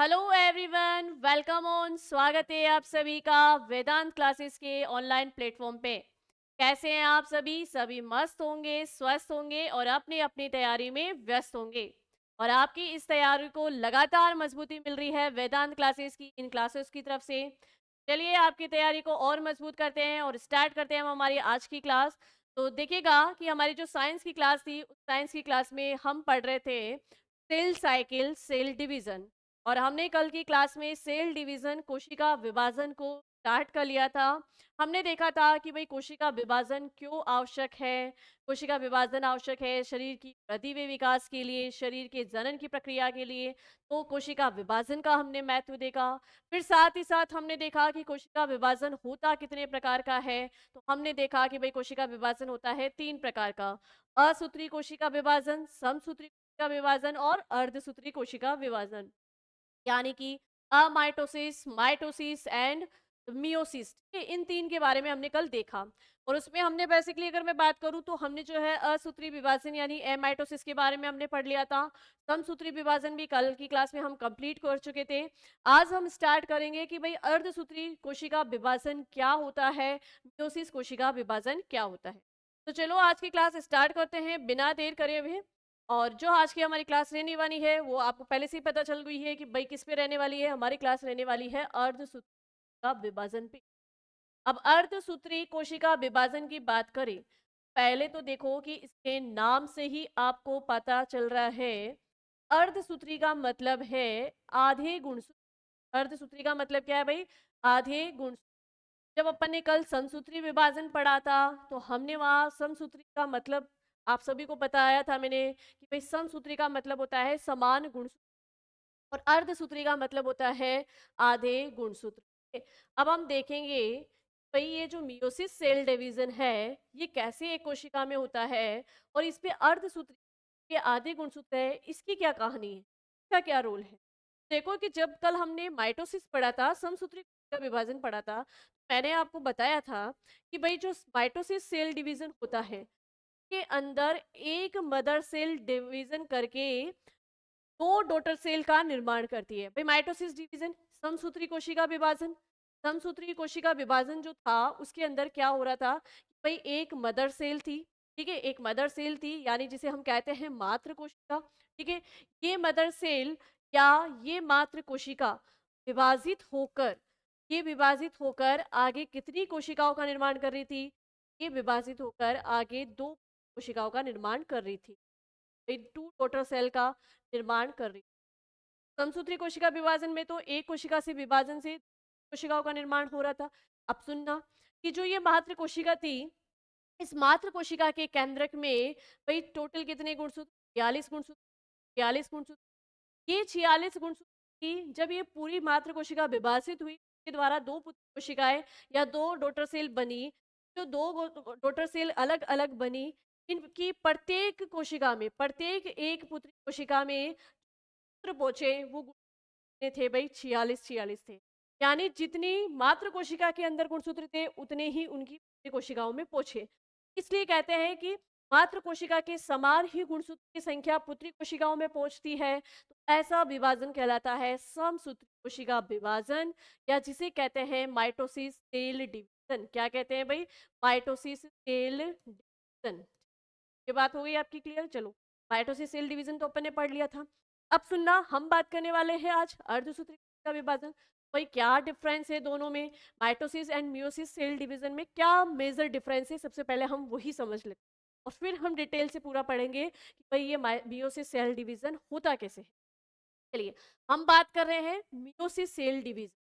Hello everyone, welcome on. स्वागत है आप सभी का वेदांत क्लासेस के ऑनलाइन प्लेटफॉर्म पे। कैसे हैं आप सभी? सभी मस्त होंगे, स्वस्थ होंगे और अपनी अपनी तैयारी में व्यस्त होंगे। और आपकी इस तैयारी को लगातार मजबूती मिल रही है वेदांत क्लासेस की इन क्लासेस की तरफ से। चलिए आपकी तैयारी को और मजबूत करते हैं और स्टार्ट करते हैं हम हमारी आज की क्लास। तो देखिएगा कि हमारी जो साइंस की क्लास थी, उस साइंस की क्लास में हम पढ़ रहे थे सेल साइकिल, सेल डिवीजन। और हमने कल की क्लास में सेल डिवीजन, कोशिका विभाजन को स्टार्ट कर लिया था। हमने देखा था कि भाई कोशिका विभाजन क्यों आवश्यक है। कोशिका विभाजन आवश्यक है शरीर की वृद्धि व विकास के लिए, शरीर के जनन की प्रक्रिया के लिए। तो कोशिका विभाजन का हमने महत्व देखा। फिर साथ ही साथ हमने देखा कि कोशिका विभाजन होता कितने प्रकार का है। तो हमने देखा कि भाई कोशिका विभाजन होता है 3 प्रकार का: असूत्री कोशिका विभाजन, समसूत्री कोशिका विभाजन और अर्धसूत्री कोशिका विभाजन। यानी कि अमाइटोसिस, माइटोसिस एंड मियोसिस। ठीक है, इन 3 के बारे में हमने कल देखा। और उसमें हमने बेसिकली अगर मैं बात करूं तो हमने जो है असूत्री विभाजन यानी एमाइटोसिस के बारे में हमने पढ़ लिया था। समसूत्री विभाजन भी कल की क्लास में हम कंप्लीट कर चुके थे। आज हम स्टार्ट करेंगे कि भाई अर्धसूत्री कोशिका विभाजन क्या होता है, मियोसिस कोशिका विभाजन क्या होता है। तो चलो आज की क्लास स्टार्ट करते हैं बिना देर करे हुए। और जो आज की हमारी क्लास रहने वाली है वो आपको पहले से ही पता चल गई है कि भाई किस पे रहने वाली है। हमारी क्लास रहने वाली है अर्धसूत्रिका विभाजन पे। अब अर्धसूत्री कोशिका विभाजन की बात करें, पहले तो देखो कि इसके नाम से ही आपको पता चल रहा है। अर्धसूत्री का मतलब है आधे गुणसूत्र। अर्धसूत्री का मतलब क्या है भाई? आधे गुण। जब अपन ने कल समसूत्री विभाजन पढ़ा था तो हमने वहां समसूत्री का मतलब आप सभी को बताया था मैंने कि भाई समसूत्री का मतलब होता है समान गुणसूत्र और अर्धसूत्री का मतलब होता है आधे गुणसूत्र। ठीक है? अब हम देखेंगे भाई ये जो मियोसिस सेल डिवीजन है ये कैसे एक कोशिका में होता है और इस पे अर्धसूत्री के आधे गुणसूत्र है, इसकी क्या कहानी है, इसका क्या रोल है। देखो कि जब कल हमने माइटोसिस पढ़ा था, समसूत्री कोशिका विभाजन पढ़ा था, मैंने आपको बताया था कि भाई जो माइटोसिस सेल डिवीजन होता है के अंदर एक मदर सेल डिवीजन करके दो डॉटर सेल का निर्माण करती है। भाई माइटोसिस डिवीजन, समसूत्री कोशिका विभाजन। समसूत्री कोशिका विभाजन जो था उसके अंदर क्या हो रहा था कि भाई एक मदर सेल थी। ठीक है, एक मदर सेल थी यानी जिसे हम कहते हैं मातृ कोशिका। ठीक है, ये मदर सेल या ये मातृ कोशिका विभाजित होकर, ये विभाजित होकर आगे कितनी कोशिकाओं का निर्माण कर रही थी? ये विभाजित होकर आगे दो कोशिकाओं का निर्माण कर रही थी। टू डॉटर सेल का निर्माण कर रही। समसूत्री कोशिका विभाजन में तो एक कोशिका से विभाजन से कोशिकाओं का निर्माण हो रहा था। अब सुनना कि जो ये मातृ कोशिका थी, इस मातृ कोशिका के केंद्रक में भाई टोटल कितने गुणसूत्र? 42 गुणसूत्र। 42 गुणसूत्र। ये 46 गुणसूत्र की जब ये पूरी मातृ कोशिका विभाजित हुई, के द्वारा दो पुत्री कोशिकाएं या दो डॉटर सेल बनी। जो दो डॉटर सेल अलग अलग बनी, इनकी प्रत्येक कोशिका में, प्रत्येक एक पुत्री कोशिका में सूत्र पहुंचे वो गुणसूत्र थे भाई 46 थे। यानी जितनी मातृ कोशिका के अंदर गुणसूत्र थे उतने ही उनकी पुत्री कोशिकाओं में पहुंचे। इसलिए कहते हैं कि मातृ कोशिका के समान ही गुणसूत्र की संख्या पुत्री कोशिकाओं में पहुंचती है। तो ऐसा विभाजन कहलाता है समसूत्री कोशिका विभाजन, या जिसे कहते हैं माइटोसिस सेल डिवीजन। क्या कहते हैं भाई? Mitosis cell division. ये बात हो गई आपकी क्लियर? चलो, माइटोसिस सेल डिवीजन तो अपन ने पढ़ लिया था। अब सुनना, हम बात करने वाले हैं आज अर्धसूत्री का विभाजन। भाई क्या डिफरेंस है दोनों में? Mitosis and meiosis cell division में क्या मेजर डिफरेंस है, सबसे पहले हम वही समझ लेते हैं और फिर हम डिटेल से पूरा पढ़ेंगे कि भाई ये मियोसिस सेल डिवीजन होता कैसे है। चलिए, हम बात कर रहे हैं meiosis cell division.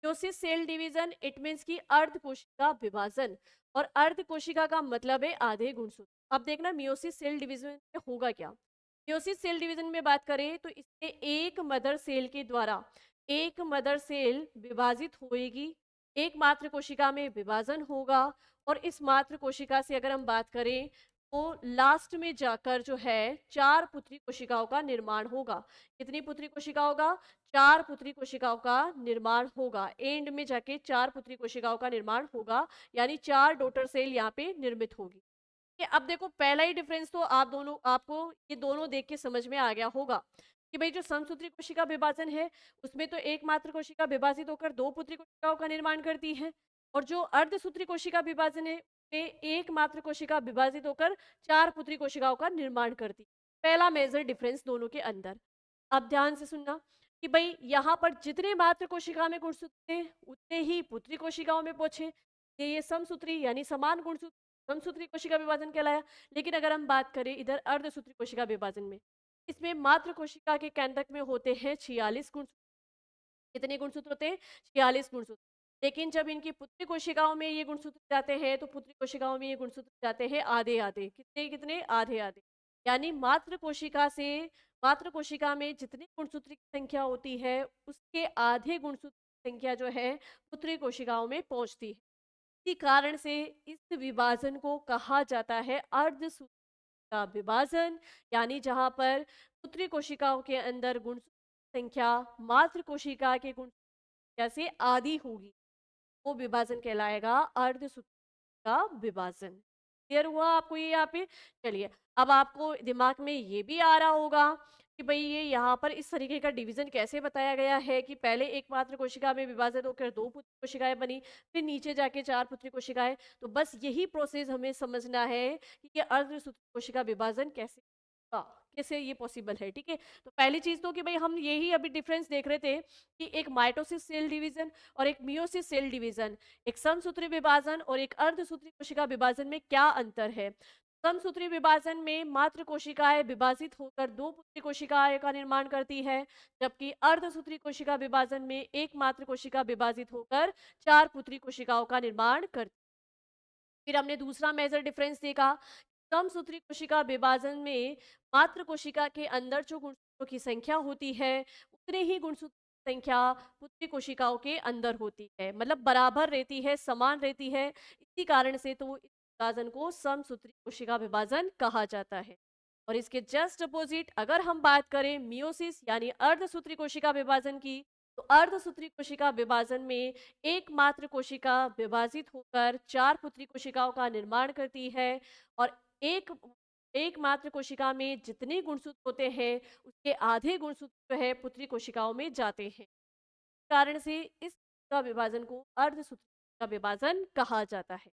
Meiosis cell division it means की अर्ध कोशिका विभाजन। और अर्ध कोशिका का मतलब है आधे गुणसूत्र। अब देखना मियोसिस सेल डिवीजन में होगा क्या। मियोसिस सेल डिवीजन में बात करें तो इससे एक मदर सेल के द्वारा एक मदर सेल विभाजित होएगी, एक मात्र कोशिका में विभाजन होगा। और इस मात्र कोशिका से अगर हम बात करें तो लास्ट में जाकर जो है चार पुत्री कोशिकाओं का निर्माण होगा। कितनी पुत्री कोशिकाओं का? चार पुत्री कोशिकाओं का निर्माण होगा। एंड में जाके चार पुत्री कोशिकाओं का निर्माण होगा, यानी चार डॉटर सेल यहाँ पे निर्मित होगी। अब देखो पहला ही डिफरेंस तो आप दोनों, आपको ये दोनों देख के समझ में आ गया होगा कि भाई जो समसूत्री कोशिका विभाजन है उसमें तो एकमात्र कोशिका विभाजित होकर दो पुत्री कोशिकाओं का निर्माण करती है, और जो अर्धसूत्री कोशिका विभाजन है में एकमात्र कोशिका विभाजित होकर चार पुत्री कोशिकाओं का निर्माण करती है। पहला मेजर डिफरेंस दोनों के अंदर। अब ध्यान से सुनना कि भाई यहाँ पर जितने मात्र कोशिका में गुणसूत्र थे उतने ही पुत्री कोशिकाओं में पहुंचे, ये समसूत्री यानी समान गुणसूत्र समसूत्री कोशिका विभाजन कहलाया। लेकिन अगर हम बात करें इधर अर्धसूत्री कोशिका विभाजन में, इसमें मात्र कोशिका के केंद्रक में होते हैं 46 गुणसूत्र। कितने गुणसूत्र होते हैं? 46 गुणसूत्र। लेकिन जब इनकी पुत्री कोशिकाओं में ये गुणसूत्र जाते हैं तो पुत्री कोशिकाओं में ये गुणसूत्र जाते हैं आधे आधे। कितने कितने? आधे आधे। यानी मात्र कोशिका में जितनी गुणसूत्र की संख्या होती है उसके आधे गुणसूत्र की संख्या जो है पुत्री कोशिकाओं में पहुंचती है। इसी कारण से इस विभाजन को कहा जाता है अर्धसूत्री का विभाजन, यानी जहां पर पुत्री कोशिकाओं के अंदर गुणसूत्र संख्या मात्र कोशिका के गुण संख्या से आधी होगी, वो विभाजन कहलाएगा अर्धसूत्री का विभाजन। क्लियर हुआ आपको ये यहाँ पे? चलिए, अब आपको दिमाग में ये भी आ रहा होगा कि भाई ये यहाँ पर इस तरीके का डिवीजन कैसे बताया गया है कि पहले एकमात्र कोशिका में विभाजित होकर दो पुत्री कोशिकाएं बनी, फिर नीचे जाके चार पुत्री कोशिकाएं। तो बस यही प्रोसेस हमें समझना है कि ये अर्धसूत्री कोशिका विभाजन कैसे कैसे ये पॉसिबल है। ठीक है, तो पहली चीज तो कि भाई हम यही अभी डिफरेंस देख रहे थे कि एक माइटोसिस सेल डिवीजन और एक मियोसिस सेल डिवीजन, एक समसूत्री विभाजन और एक अर्धसूत्री कोशिका विभाजन में क्या अंतर है। समसूत्री विभाजन में मात्र कोशिकाएं विभाजित होकर दो पुत्री कोशिकाएं का निर्माण करती है, जबकि अर्धसूत्री कोशिका विभाजन में एक मात्र कोशिका विभाजित होकर चार पुत्री कोशिकाओं का निर्माण करती है। फिर हमने दूसरा मेजर डिफरेंस देखा, समसूत्री कोशिका विभाजन में मात्र कोशिका के अंदर जो गुणसूत्रों की संख्या होती है उतने ही गुणसूत्रों की संख्या पुत्री कोशिकाओं के अंदर होती है, मतलब बराबर रहती है, समान रहती है। इसी कारण से तो इस विभाजन को समसूत्री कोशिका विभाजन कहा जाता है। और इसके जस्ट अपोजिट अगर हम बात करें मियोसिस यानी अर्धसूत्री कोशिका विभाजन की, तो अर्धसूत्री कोशिका विभाजन में एकमात्र कोशिका विभाजित होकर चार पुत्री कोशिकाओं का निर्माण करती है, और एक एकमात्र कोशिका में जितने गुणसूत्र होते हैं उसके आधे गुणसूत्र जो है पुत्री कोशिकाओं में जाते हैं। कारण से इस का विभाजन को अर्धसूत्री का विभाजन कहा जाता है।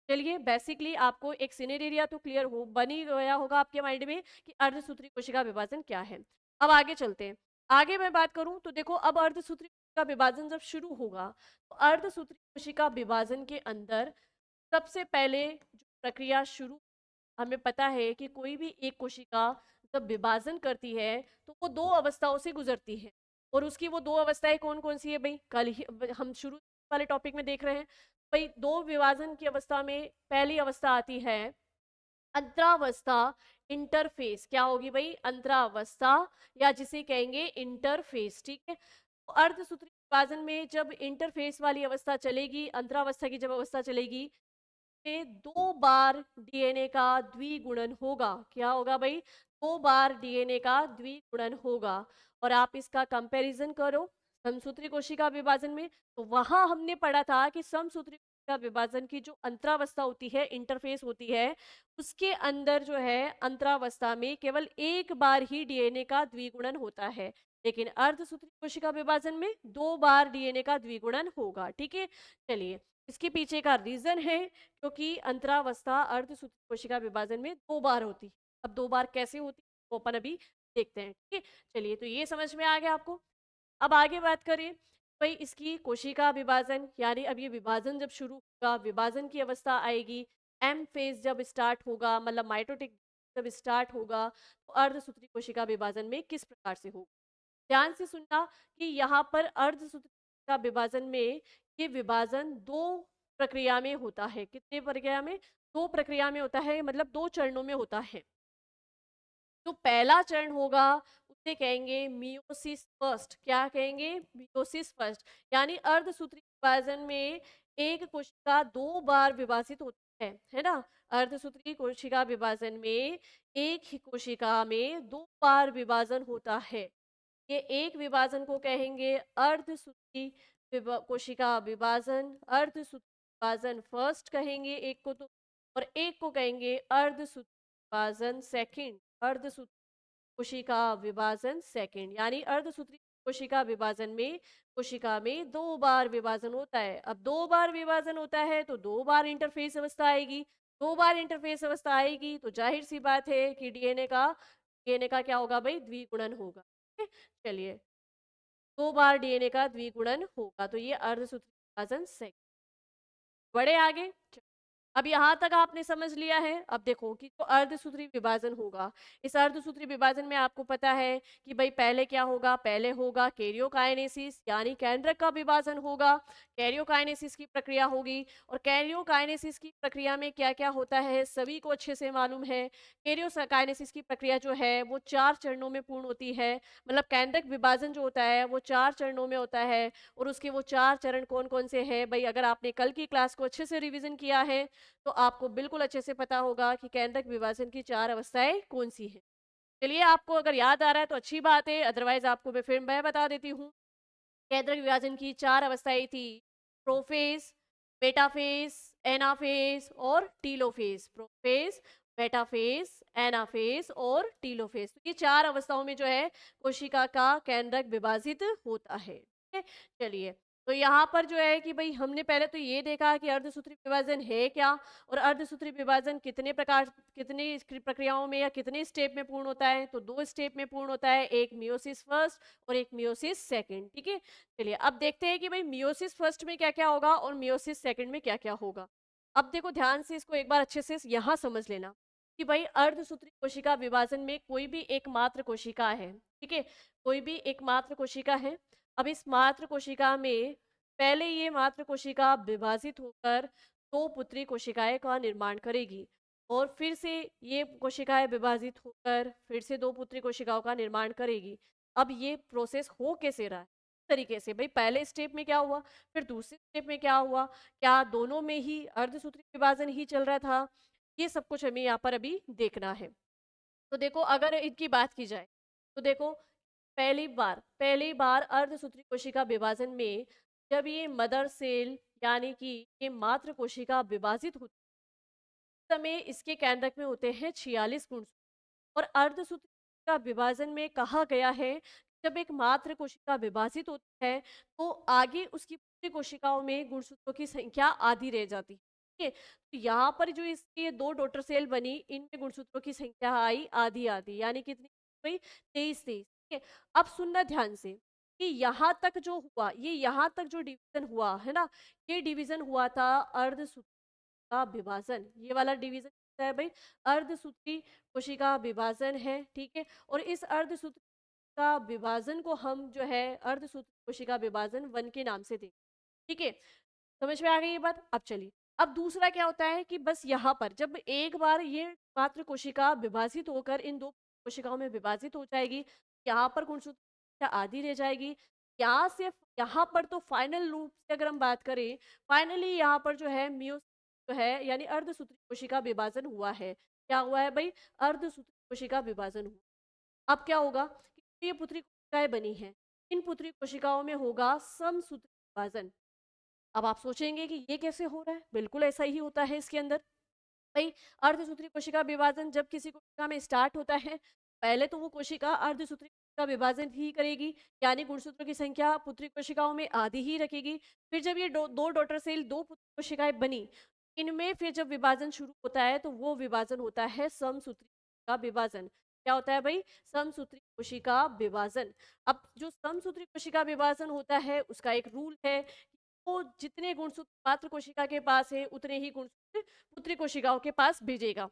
चलिए, बेसिकली आपको एक सिनेरिया तो क्लियर हो बन ही गया होगा आपके माइंड में कि अर्धसूत्री कोशिका विभाजन क्या है। अब आगे चलते हैं। आगे मैं बात करूं तो देखो, अब अर्धसूत्री कोशिका विभाजन जब शुरू होगा तो अर्धसूत्री कोशिका विभाजन के अंदर सबसे पहले जो प्रक्रिया शुरू, हमें पता है कि कोई भी एक कोशिका जब विभाजन करती है तो वो दो अवस्थाओं से गुजरती है। और उसकी वो दो अवस्थाएं कौन कौन सी है भाई, कल ही हम शुरू वाले टॉपिक में देख रहे हैं। भाई दो विभाजन की अवस्था में पहली अवस्था आती है अंतरावस्था, इंटरफेस। क्या होगी भाई? अंतरावस्था, या जिसे कहेंगे इंटरफेस। ठीक है, तो अर्धसूत्री विभाजन में जब इंटरफेस वाली अवस्था चलेगी, अंतरावस्था की जब अवस्था चलेगी, में दो बार डीएनए का द्विगुणन होगा। क्या होगा भाई? दो बार डीएनए का द्विगुणन होगा। और आप इसका कंपैरिजन करो समसूत्री कोशिका विभाजन में, तो वहां हमने पढ़ा था कि समसूत्री कोशिका विभाजन की जो अंतरावस्था होती है, इंटरफेस होती है, उसके अंदर जो है अंतरावस्था में केवल एक बार ही डीएनए का द्विगुणन होता है, लेकिन अर्धसूत्री कोशिका विभाजन में दो बार डीएनए का द्विगुणन होगा। ठीक है, चलिए, इसके पीछे का रीजन है क्योंकि अंतरावस्था अर्धसूत्री कोशिका विभाजन में दो बार होती है। अब दो बार कैसे होती है वो अपन अभी देखते हैं। ठीक है, चलिए, तो ये समझ में आ गया आपको। अब आगे बात करें भाई इसकी कोशिका विभाजन, यानी अब ये विभाजन जब शुरू होगा, विभाजन की अवस्था आएगी, एम फेज जब स्टार्ट होगा, मतलब माइटोटिक जब स्टार्ट होगा, तो अर्धसूत्री कोशिका विभाजन में किस प्रकार से होगा। ध्यान से सुनना कि यहाँ पर अर्धसूत्री कोशिका विभाजन में ये विभाजन दो प्रक्रिया में होता है। कितने प्रक्रिया में? दो प्रक्रिया में होता है, मतलब दो चरणों में होता है। जो पहला चरण होगा उसे कहेंगे मियोसिस फर्स्ट। क्या कहेंगे? Meiosis first. यानी अर्धसूत्री विभाजन में एक कोशिका दो बार विभाजित होती है ना। अर्धसूत्री कोशिका विभाजन में एक ही कोशिका में दो बार विभाजन होता है। ये एक विभाजन को कहेंगे अर्धसूत्री कोशिका विभाजन, अर्धसूत्री विभाजन फर्स्ट कहेंगे एक को, तो और एक को कहेंगे अर्धसूत्री विभाजन सेकंड, अर्धसूत्री कोशिका विभाजन सेकंड, यानी अर्धसूत्री कोशिका विभाजन में कोशिका में 2 बार विभाजन होता है। अब 2 बार विभाजन होता है तो 2 बार इंटरफेस अवस्था आएगी। 2 बार इंटरफेस अवस्था आएगी तो जाहिर-सी बात है कि डीएनए का क्या होगा भई? द्विगुणन होगा। ठीक है? चलिए, 2 बार डीएनए का द्विगुणन होगा, तो ये अर्धसूत्री विभाजन सेकंड। बढ़े आगे? अब यहाँ तक आपने समझ लिया है। अब देखो कि जो अर्धसूत्री विभाजन होगा, इस अर्धसूत्री विभाजन में आपको पता है कि भाई पहले क्या होगा, पहले होगा कैरियोकाइनेसिस, यानी केंद्रक का विभाजन होगा। कैरियोकाइनेसिस की प्रक्रिया होगी, और कैरियोकाइनेसिस की प्रक्रिया में क्या क्या होता है सभी को अच्छे से मालूम है। कैरियोकाइनेसिस की प्रक्रिया जो है वो 4 चरणों में पूर्ण होती है। मतलब केंद्रक विभाजन जो होता है वो 4 चरणों में होता है, और उसके वो 4 चरण कौन कौन से हैं भाई? अगर आपने कल की क्लास को अच्छे से रिविजन किया है तो आपको बिल्कुल अच्छे से पता होगा कि केंद्रक विभाजन की 4 अवस्थाएं कौन सी हैं। चलिए, आपको अगर याद आ रहा है तो अच्छी बात है, अदरवाइज आपको मैं बता देती हूँ। केंद्रक विभाजन की 4 अवस्थाएं थी: प्रोफेज, मेटाफेज, एनाफेज और टीलोफेज। प्रोफेज, मेटाफेज, एनाफेज और टीलोफेज, तो ये 4 अवस्थाओं में जो है कोशिका का केंद्रक विभाजित होता है। ठीक है? चलिए, तो यहाँ पर जो है कि भाई हमने पहले तो ये देखा कि अर्धसूत्री विभाजन है क्या, और अर्धसूत्री विभाजन कितनी प्रक्रियाओं में या कितने स्टेप में पूर्ण होता है? तो 2 स्टेप में पूर्ण होता है, एक मियोसिस फर्स्ट और एक मियोसिस सेकंड। ठीक है? चलिए, अब देखते हैं कि भाई मियोसिस फर्स्ट में क्या क्या होगा और मियोसिस सेकंड में क्या क्या होगा। अब देखो, ध्यान से इसको एक बार अच्छे से यहाँ समझ लेना कि भाई अर्धसूत्री कोशिका विभाजन में कोई भी एकमात्र कोशिका है। ठीक है? कोई भी एकमात्र कोशिका है। अब इस मात्र कोशिका में पहले ये मात्र कोशिका विभाजित होकर 2 पुत्री कोशिकाएं का निर्माण करेगी, और फिर से ये कोशिकाएं विभाजित होकर फिर से 2 पुत्री कोशिकाओं का निर्माण करेगी। अब ये प्रोसेस हो कैसे रहा है? इस तरीके से भाई, पहले स्टेप में क्या हुआ, फिर दूसरे स्टेप में क्या हुआ, क्या दोनों में ही अर्धसूत्री विभाजन ही चल रहा था? ये सब कुछ हमें यहाँ पर अभी देखना है। तो देखो, अगर इनकी बात की जाए तो देखो, पहली बार अर्धसूत्री कोशिका विभाजन में जब ये मदर सेल, यानी कि ये मात्र कोशिका विभाजित होती है, उस समय इसके केंद्रक में होते हैं 46 गुणसूत्र। और अर्धसूत्री का विभाजन में कहा गया है कि जब एक मात्र कोशिका विभाजित होती है तो आगे उसकी पूरी कोशिकाओं में गुणसूत्रों की संख्या आधी रह जाती है। ठीक है? तो यहाँ पर जो इसकी 2 डॉटर सेल बनी, इनमें गुणसूत्रों की संख्या आई आधी आधी, यानी कितनी हुई? 23 23। ठीक है? अब सुनना ध्यान से कि यहाँ तक जो हुआ, ये यहाँ तक जो डिवीजन हुआ है ना, ये डिवीजन हुआ था अर्धसूत्री का विभाजन। ये वाला डिवीजन है भाई, अर्धसूत्री कोशिका विभाजन है। ठीक है? और इस अर्धसूत्री का विभाजन को हम जो है अर्धसूत्री कोशिका विभाजन 1 के नाम से देंगे। ठीक है? समझ में आ गई ये बात? अब चलिए, अब दूसरा क्या होता है कि बस यहाँ पर जब एक बार ये मात्र कोशिका विभाजित होकर इन 2 कोशिकाओं में विभाजित हो जाएगी, यहाँ पर गुणसूत्र संख्या आधी रह जाएगी। यहाँ से यहाँ पर तो फाइनल रूप से अगर हम बात करें, फाइनली यहाँ पर जो है जो है, यानी अर्धसूत्री कोशिका विभाजन हुआ है। क्या हुआ है भाई? अर्धसूत्री कोशिका विभाजन हुआ। अब क्या होगा कि ये पुत्री कोशिकाएं बनी हैं, इन पुत्री कोशिकाओं में होगा समसूत्री विभाजन। अब आप सोचेंगे कि ये कैसे हो रहा है? बिल्कुल ऐसा ही होता है इसके अंदर। भाई, अर्धसूत्री कोशिका विभाजन जब किसी कोशिका में स्टार्ट होता है, पहले तो वो कोशिका अर्धसूत्री का विभाजन ही करेगी, यानी गुणसूत्रों की संख्या पुत्री कोशिकाओं में आधी ही रखेगी। फिर जब ये 2 डॉटर सेल 2 पुत्री कोशिकाएं बनी, इनमें फिर जब विभाजन शुरू होता है तो वो विभाजन होता है समसूत्री का विभाजन। क्या होता है भाई? समसूत्री कोशिका विभाजन। अब जो समसूत्री कोशिका विभाजन होता है उसका एक रूल है, वो जितने गुणसूत्र मात्र कोशिका के पास है उतने ही गुणसूत्र पुत्री कोशिकाओं के पास भेजेगा।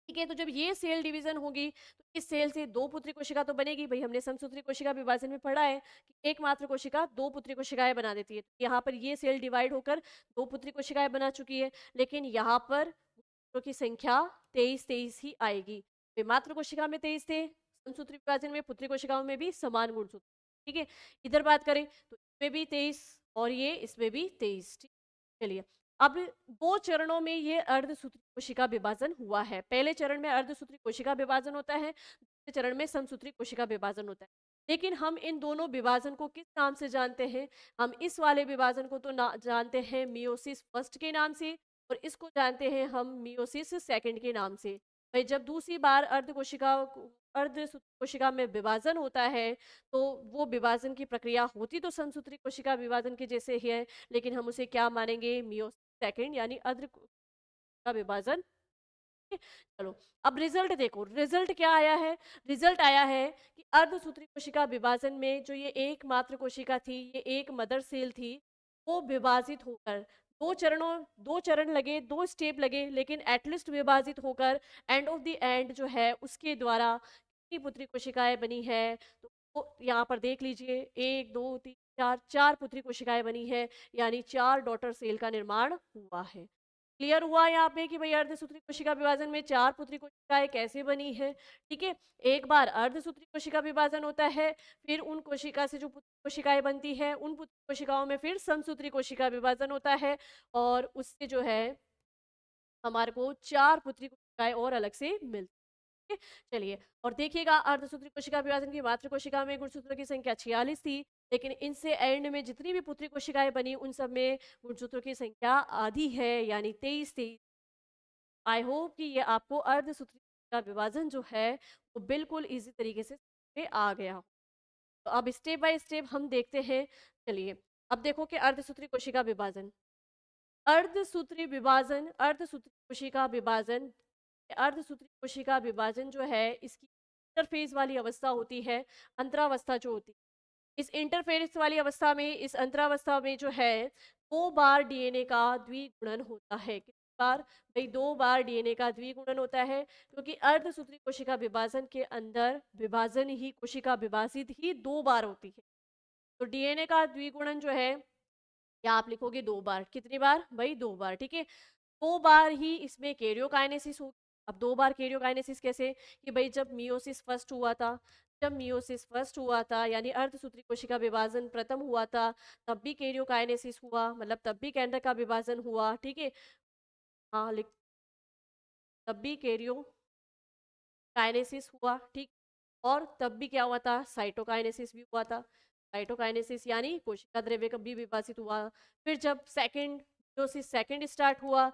ठीक है? तो जब ये सेल डिवीजन होगी तो इस सेल से 2 पुत्री कोशिका तो बनेगी, भाई हमने समसूत्री कोशिका विभाजन में पढ़ा है कि एक मात्र कोशिका 2 पुत्री कोशिकाएं बना देती है। तो यहाँ पर ये सेल डिवाइड होकर 2 पुत्री कोशिकाएं बना चुकी है, लेकिन यहाँ पर गुणसूत्रों की संख्या 23 23 ही आएगी। वे मात्र कोशिका में 23 थे, समसूत्री विभाजन में पुत्री कोशिकाओं में भी समान गुणसूत्र। ठीक है? इधर बात करें तो इसमें भी 23 और ये इसमें भी 23। ठीक, चलिए, अब 2 चरणों में ये अर्धसूत्री कोशिका विभाजन हुआ है। पहले चरण में अर्धसूत्री कोशिका विभाजन होता है, दूसरे चरण में समसूत्री कोशिका विभाजन होता है। लेकिन हम इन दोनों विभाजन को किस नाम से जानते हैं? हम इस वाले विभाजन को तो जानते हैं मियोसिस फर्स्ट के नाम से, और इसको जानते हैं हम मियोसिस सेकंड के नाम से। भाई, जब दूसरी बार अर्धसूत्री कोशिका में विभाजन होता है, तो वो विभाजन की प्रक्रिया होती तो समसूत्री कोशिका विभाजन के जैसे ही है, लेकिन हम उसे क्या मानेंगे, मियोसिस सेकंड यानी अर्ध का विभाजन। ठीक है? चलो, अब रिजल्ट देखो, रिजल्ट क्या आया है। रिजल्ट आया है कि अर्धसूत्री कोशिका विभाजन में जो ये एकमात्र कोशिका थी, ये एक मदर सेल थी, वो विभाजित होकर दो चरण लगे, दो स्टेप लगे, लेकिन एटलीस्ट विभाजित होकर एंड ऑफ द एंड जो है उसके द्वारा कितनी पुत्री कोशिकाएं बनी है। तो वो यहाँ पर देख लीजिए, एक दो तीन चार, चार पुत्री कोशिकाएं बनी है, यानी चार डॉटर सेल का निर्माण हुआ है। क्लियर हुआ यहाँ पे कि भाई अर्धसूत्री कोशिका विभाजन में चार पुत्री कोशिकाएं कैसे बनी है। ठीक है, एक बार अर्धसूत्री कोशिका विभाजन होता है, फिर उन कोशिका से जो पुत्री कोशिकाएं बनती है, उन पुत्री कोशिकाओं में फिर समसूत्री कोशिका विभाजन होता है, और उससे जो है हमारे को चार पुत्री कोशिकाएं और अलग से मिलती है। चलिए, और देखिएगा अर्धसूत्री कोशिका विभाजन की मात्र कोशिका में गुणसूत्रों की संख्या 46 थी, लेकिन इनसे एंड में जितनी भी पुत्री कोशिकाएं बनी उन सब में गुणसूत्रों की संख्या आधी है, यानी 23 थी। आई होप कि ये आपको अर्धसूत्री का विभाजन जो है वो बिल्कुल इजी तरीके से समझ में आ गया हो। तो अब स्टेप बाय स्टेप हम देखते हैं। चलिए, अब देखो कि अर्धसूत्री कोशिका विभाजन, अर्धसूत्री कोशिका विभाजन, अर्धसूत्री कोशिका विभाजन जो है इसकी इंटरफेज वाली अवस्था होती है, अंतरावस्था जो होती है। इस इंटरफेरेंस वाली अवस्था में, इस अंतरावस्था में जो है 2 बार डीएनए का द्विगुणन होता है। कितनी बार? भई 2 बार डीएनए का द्विगुणन होता है, क्योंकि अर्धसूत्री कोशिका विभाजन के अंदर विभाजन ही, कोशिका विभाजित ही 2 बार होती है। तो डीएनए का द्विगुणन जो है, या आप लिखोगे 2 बार, कितनी बार? भई 2 बार, ठीक है। 2 बार ही इसमें कैरियोकाइनेसिस होगी। अब 2 बार कैरियोकाइनेसिस कैसे? कि भई जब मियोसिस फर्स्ट हुआ था, यानी अर्धसूत्री कोशिका विभाजन प्रथम हुआ था, तब भी कैरियोकाइनेसिस हुआ, मतलब तब भी केंद्रक का विभाजन हुआ, ठीक है? हाँ, लिख तब भी कैरियोकाइनेसिस हुआ, ठीक? और तब भी क्या हुआ था? साइटोकाइनेसिस भी हुआ था। साइटोकाइनेसिस यानी कोशिका द्रव्य कब भी विभाजित हुआ। फिर जब सेकंड मियोसिस सेकंड स्टार्ट हुआ,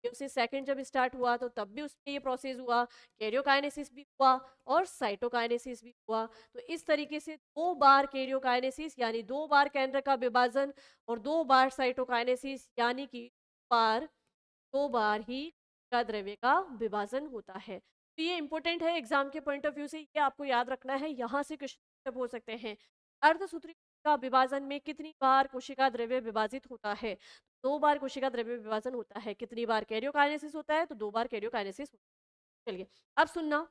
मियोसिस सेकंड जब स्टार्ट हुआ तो तब भी उसमें ये प्रोसेस हुआ, कैरियोकाइनेसिस भी हुआ और साइटोकाइनेसिस भी हुआ। तो इस तरीके से 2 बार कैरियोकाइनेसिस यानी 2 बार केंद्र का विभाजन, और 2 बार साइटोकाइनेसिस यानी कि बार 2 बार ही का द्रव्य का विभाजन होता है। तो ये इंपॉर्टेंट है एग्जाम के पॉइंट ऑफ व्यू से, ये आपको याद रखना है, यहाँ से क्वेश्चन हो सकते हैं। अर्धसूत्री का विभाजन में कितनी बार कोशिका द्रव्य विभाजित होता है? 2 बार कोशिका द्रव्य विभाजन होता है। कितनी बार कैरियोकाइनेसिस होता है? तो 2 बार कैरियोकाइनेसिस होता है। चलिए, अब सुनना,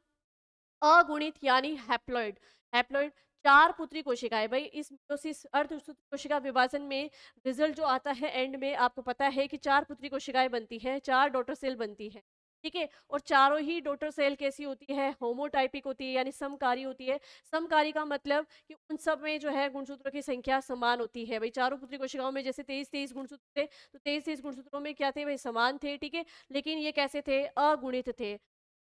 अगुणित यानी हैप्लॉइड। हैप्लॉइड 4 पुत्री कोशिकाएं। भाई इस मियोसिस अर्धसूत्री कोशिका विभाजन में रिजल्ट जो आता है एंड में, आपको पता है कि 4 पुत्री कोशिकाएं बनती हैं, 4 डॉटर सेल बनती है, ठीक है। और चारों ही डॉटर सेल कैसी होती है? होमोटाइपिक होती है, यानी समकारी होती है। समकारी का मतलब कि उन सब में जो है गुणसूत्रों की संख्या समान होती है। भाई चारों पुत्री कोशिकाओं में जैसे 23-23 गुणसूत्र थे, तो 23-23 गुणसूत्रों में क्या थे? भाई समान थे, ठीक है। लेकिन ये कैसे थे? अगुणित थे।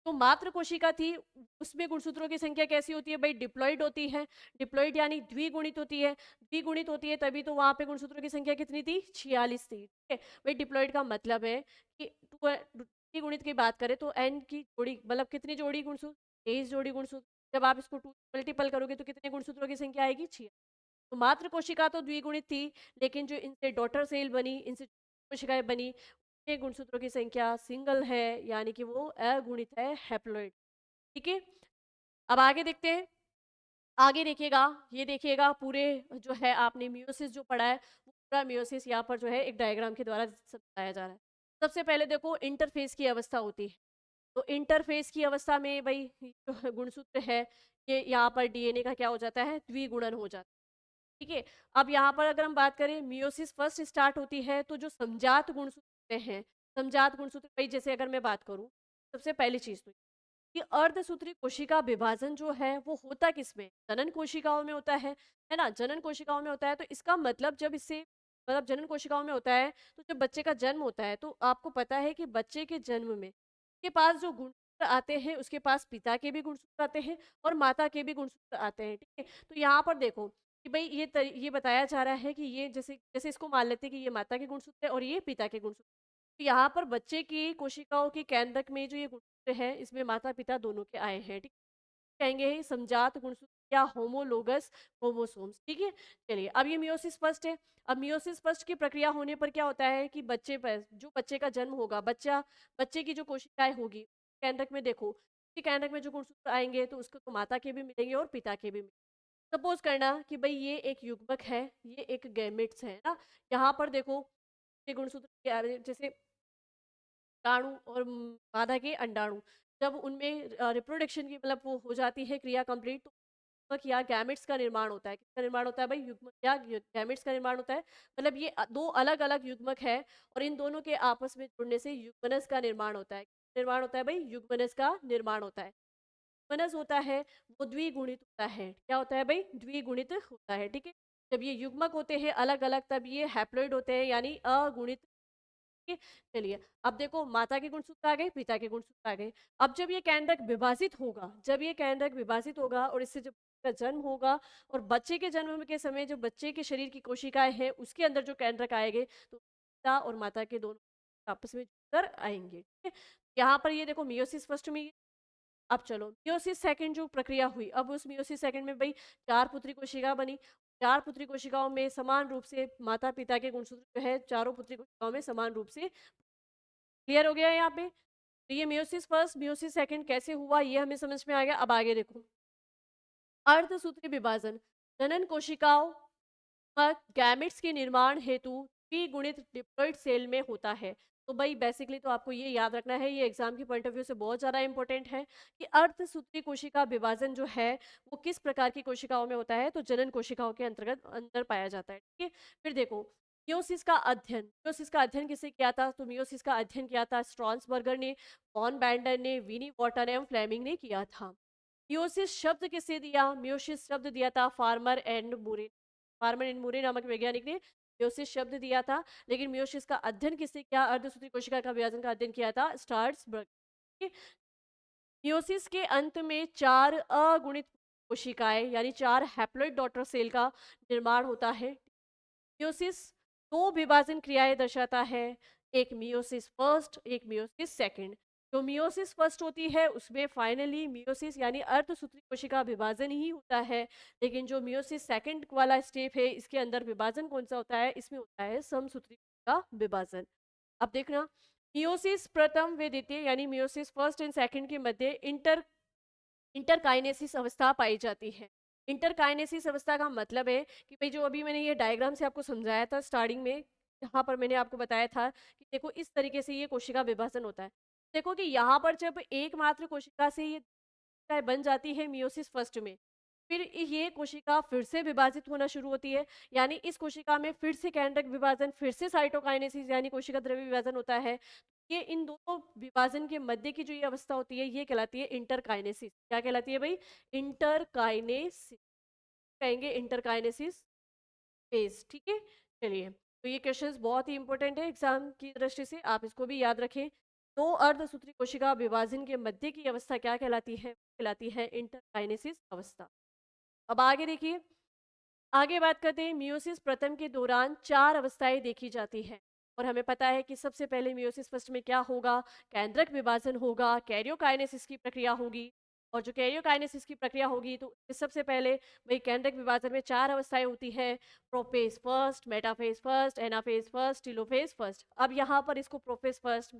तो मात्र कोशिका थी, उसमें गुणसूत्रों की संख्या कैसी होती है? भाई डिप्लॉइड होती है। डिप्लॉइड यानी द्विगुणित होती है। द्विगुणित होती है तभी तो वहां पे गुणसूत्रों की संख्या कितनी थी? 46 थी, ठीक है। भाई डिप्लॉइड का मतलब है कि द्विगुणित की बात करें तो एन की जोड़ी, मतलब कितनी जोड़ी गुणसूत्र? 23 जोड़ी गुणसूत्र। जब आप इसको 2 मल्टीपल करोगे तो कितने गुणसूत्रों की संख्या आएगी? 6। तो मात्र कोशिका तो द्विगुणित थी, लेकिन जो इनसे डॉटर सेल बनी, इनसे कोशिकाएं बनी, ये गुणसूत्रों की संख्या सिंगल है, यानी कि वो अगुणित है, हैप्लॉइड। ठीक है, अब आगे देखते हैं। आगे देखिएगा, ये देखिएगा पूरे जो है आपने मियोसिस जो पढ़ा है, वो पूरा मियोसिस यहाँ पर जो है एक डायग्राम के द्वारा बताया जा रहा है। सबसे पहले देखो इंटरफेस की अवस्था होती है। तो इंटरफेस की अवस्था में भाई जो गुणसूत्र है, ये यहाँ पर डीएनए का क्या हो जाता है? द्विगुणन हो जाता है। ठीक है, अब यहाँ पर अगर हम बात करें, मियोसिस फर्स्ट स्टार्ट होती है तो जो समजात गुणसूत्र हैं, समजात गुणसूत्र भाई जैसे अगर मैं बात करूँ, सबसे पहली चीज तो कि अर्धसूत्री कोशिका विभाजन जो है वो होता किसमें? जनन कोशिकाओं में होता है ना। जनन कोशिकाओं में होता है, तो इसका मतलब जब इससे, मतलब जनन कोशिकाओं में होता है, तो जब बच्चे का जन्म होता है तो आपको पता है कि बच्चे के जन्म में के पास जो गुणसूत्र आते हैं, उसके पास पिता के भी गुणसूत्र आते हैं और माता के भी गुणसूत्र आते हैं, ठीक है। तो यहाँ पर देखो कि भाई ये बताया जा रहा है कि ये जैसे जैसे इसको मान लेते हैं कि ये माता के गुणसूत्र है और ये पिता के गुणसूत्र। तो यहाँ पर बच्चे की कोशिकाओं के केंद्रक में जो ये गुणसूत्र है, इसमें माता पिता दोनों के आए हैं, ठीक। कहेंगे समजात गुणसूत्र या होमोलोगस क्रोमोसोम्स। ठीक है, चलिए अब ये मियोसिस फर्स्ट है। अब मियोसिस फर्स्ट की प्रक्रिया होने पर क्या होता है कि बच्चे पर जो बच्चे का जन्म होगा, बच्चे की जो कोशिकाएं होगी केंद्रक में, देखो कि केंद्रक में जो गुणसूत्र आएंगे तो उसको तो माता के भी मिलेंगे और पिता के भी मिलेंगे। सपोज करना कि भाई ये एक युग्मक है, ये एक गैमेट्स है ना। यहाँ पर देखो ये गुणसूत्र जैसे शुक्राणु और मादा के अंडाणु, जब उनमें रिप्रोडक्शन की मतलब वो हो जाती है क्रिया कंप्लीट, तो युग्मक या गैमेट्स का निर्माण होता है। किसका निर्माण होता है भाई? युग्मक या गैमेट्स का निर्माण होता है। मतलब ये दो अलग अलग युग्मक है और इन दोनों के आपस में जुड़ने से युग्मनस का निर्माण होता है। निर्माण होता है भाई? युग्मनस का निर्माण होता है। युग्मनस होता है वो द्विगुणित होता है। क्या होता है भाई? द्विगुणित होता है। ठीक है, जब ये युग्मक होते हैं अलग अलग तब ये हैप्लॉइड होते हैं यानी अगुणित। ठीक है, चलिए अब देखो माता के गुणसूत्र आ गए, पिता के गुणसूत्र आ गए। अब जब ये केंद्रक विभाजित होगा, जब ये केंद्रक विभाजित होगा और इससे जब का जन्म होगा और बच्चे के जन्म के समय जो बच्चे के शरीर की कोशिकाएं हैं उसके अंदर जो केंद्रक आएंगे तो पिता और माता के दोनों आपस में जुड़कर आएंगे। ठीक है, यहाँ पर ये देखो मियोसिस फर्स्ट में। अब चलो मियोसिस सेकंड जो प्रक्रिया हुई, अब उस मियोसिस सेकंड में भाई 4 पुत्री कोशिका बनी। 4 पुत्री कोशिकाओं में समान रूप से माता पिता के गुणसूत्र जो है चारों पुत्री कोशिकाओं में समान रूप से क्लियर हो गया है यहाँ पे। तो ये मियोसिस फर्स्ट मियोसिस सेकंड कैसे हुआ ये हमें समझ में आ गया। अब आगे देखो अर्धसूत्री विभाजन, जनन कोशिकाओं गैमेट्स के निर्माण हेतु द्विगुणित डिप्लॉइड सेल में होता है। तो भाई बेसिकली तो आपको ये याद रखना है, ये एग्जाम के पॉइंट ऑफ व्यू से बहुत ज़्यादा इंपॉर्टेंट है कि अर्धसूत्री कोशिका विभाजन जो है वो किस प्रकार की कोशिकाओं में होता है, तो जनन कोशिकाओं के अंतर्गत अंदर पाया जाता है। ठीक है, फिर देखो मियोसिस का अध्ययन किसे किया था? तो मियोसिस का अध्ययन किया था स्ट्रॉन्सबर्गर ने, वॉन बैंडर ने, विनी वॉटर एवं फ्लेमिंग ने किया था। मियोसिस शब्द किसे दिया? मियोसिस शब्द दिया था फार्मर एंड मूरे नामक वैज्ञानिक ने मियोसिस शब्द दिया था। लेकिन मियोसिस का अध्ययन किसने किया? अर्धसूत्री कोशिका का विभाजन का अध्ययन किया था स्टार्सबर्ग। मियोसिस के अंत में 4 अगुणित कोशिकाएं यानी 4 हैप्लॉइड डॉटर सेल का निर्माण होता है। मियोसिस 2 विभाजन क्रियाएं दर्शाता है, एक मियोसिस फर्स्ट, एक मियोसिस सेकंड। जो मियोसिस फर्स्ट होती है उसमें फाइनली मियोसिस यानी अर्धसूत्री कोशिका विभाजन ही होता है। लेकिन जो मियोसिस सेकंड वाला स्टेप है इसके अंदर विभाजन कौन सा होता है? इसमें होता है समसूत्री का विभाजन। अब देखना मियोसिस प्रथम व द्वितीय यानी मियोसिस फर्स्ट एंड सेकंड के मध्य इंटरकाइनेसिस अवस्था पाई जाती है। इंटरकाइनेसिस अवस्था का मतलब है कि भाई जो अभी मैंने ये डायग्राम से आपको समझाया था स्टार्टिंग में, यहाँ पर मैंने आपको बताया था कि देखो इस तरीके से ये कोशिका विभाजन होता है। देखो कि यहाँ पर जब एकमात्र कोशिका से ये कोशिकाएं बन जाती है मियोसिस फर्स्ट में, फिर ये कोशिका फिर से विभाजित होना शुरू होती है। यानी इस कोशिका में फिर से केंद्रक विभाजन, फिर से साइटोकाइनेसिस यानी कोशिका द्रव्य विभाजन होता है। ये इन दोनों विभाजन के मध्य की जो ये अवस्था होती है ये कहलाती है इंटरकाइनेसिस। क्या कहलाती है भाई? इंटरकाइनेसिस, कहेंगे इंटरकाइनेसिस फेज। ठीक है, चलिए तो ये क्वेश्चंस बहुत ही इंपॉर्टेंट है एग्जाम की दृष्टि से, आप इसको भी याद रखें। दो अर्धसूत्री कोशिका विभाजन के मध्य की अवस्था क्या कहलाती है? कहलाती है इंटरकाइनेसिस अवस्था। अब आगे देखिए, आगे बात करते हैं मियोसिस प्रथम के दौरान 4 अवस्थाएं देखी जाती हैं और हमें पता है कि सबसे पहले मियोसिस फर्स्ट में क्या होगा? केंद्रक विभाजन होगा, कैरियोकाइनेसिस की प्रक्रिया होगी। और जो कैरियोकाइनेसिस की प्रक्रिया होगी तो सबसे पहले वही केंद्रक विभाजन में 4 अवस्थाएं होती हैं, prophase first, metaphase first, anaphase first, telophase first. अब यहाँ पर इसको prophase first,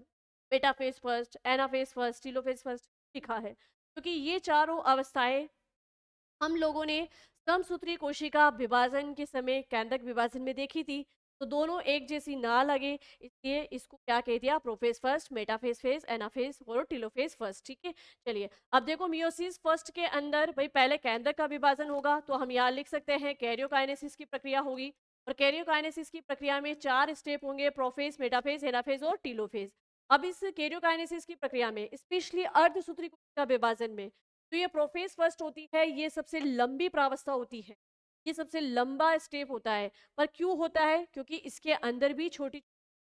metaphase first, anaphase first, telophase first लिखा है क्योंकि ये चारों अवस्थाएं हम लोगों ने समसूत्री कोशिका विभाजन के समय केंद्रक विभाजन में देखी थी। तो दोनों एक जैसी ना लगे इसलिए इसको क्या कह दिया? Prophase first, metaphase phase, anaphase और टीलोफेज फर्स्ट। ठीक है, चलिए अब देखो मियोसिस फर्स्ट के अंदर भाई पहले केंद्रक का विभाजन होगा तो हम यहाँ लिख सकते हैं कैरियोकाइनेसिस की प्रक्रिया होगी। और कैरियोकाइनेसिस की प्रक्रिया में 4 स्टेप होंगे, प्रोफेज, मेटाफेज, एनाफेज और टीलोफेज। अब इस कैरियोकाइनेसिस की प्रक्रिया में स्पेशली अर्धसूत्री कोशिका विभाजन में तो ये प्रोफेज फर्स्ट होती है, ये सबसे लंबी प्रावस्था होती है, ये सबसे लंबा स्टेप होता है। पर क्यों होता है? क्योंकि इसके अंदर भी छोटी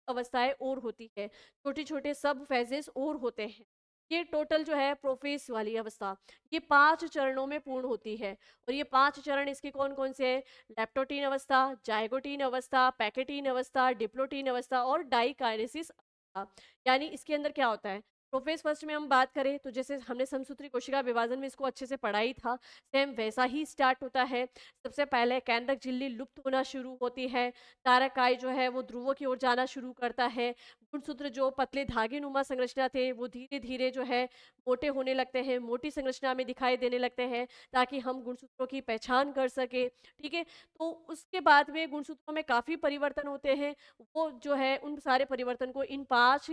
अवस्थाएं और होती है, छोटे छोटे सब फेजेस और होते हैं। ये टोटल जो है प्रोफेज वाली अवस्था ये 5 चरणों में पूर्ण होती है। और ये 5 चरण इसके कौन कौन से हैं? लेप्टोटीन अवस्था, जाइगोटीन अवस्था, पैकेटीन अवस्था, डिप्लोटीन अवस्था और डाइकाइनेसिस अवस्था। यानी इसके अंदर क्या होता है? प्रोफेज फर्स्ट में हम बात करें तो जैसे हमने समसूत्री कोशिका विभाजन में इसको अच्छे से पढ़ा ही था, सेम वैसा ही स्टार्ट होता है। सबसे पहले केंद्रक झिल्ली लुप्त होना शुरू होती है, तारकाई जो है वो ध्रुवों की ओर जाना शुरू करता है। गुणसूत्र जो पतले धागे नुमा संरचना थे वो धीरे धीरे जो है मोटे होने लगते हैं, मोटी संरचना में दिखाई देने लगते हैं, ताकि हम गुणसूत्रों की पहचान कर सके। ठीक है, तो उसके बाद में गुणसूत्रों में काफी परिवर्तन होते हैं। वो जो है उन सारे परिवर्तन को इन 5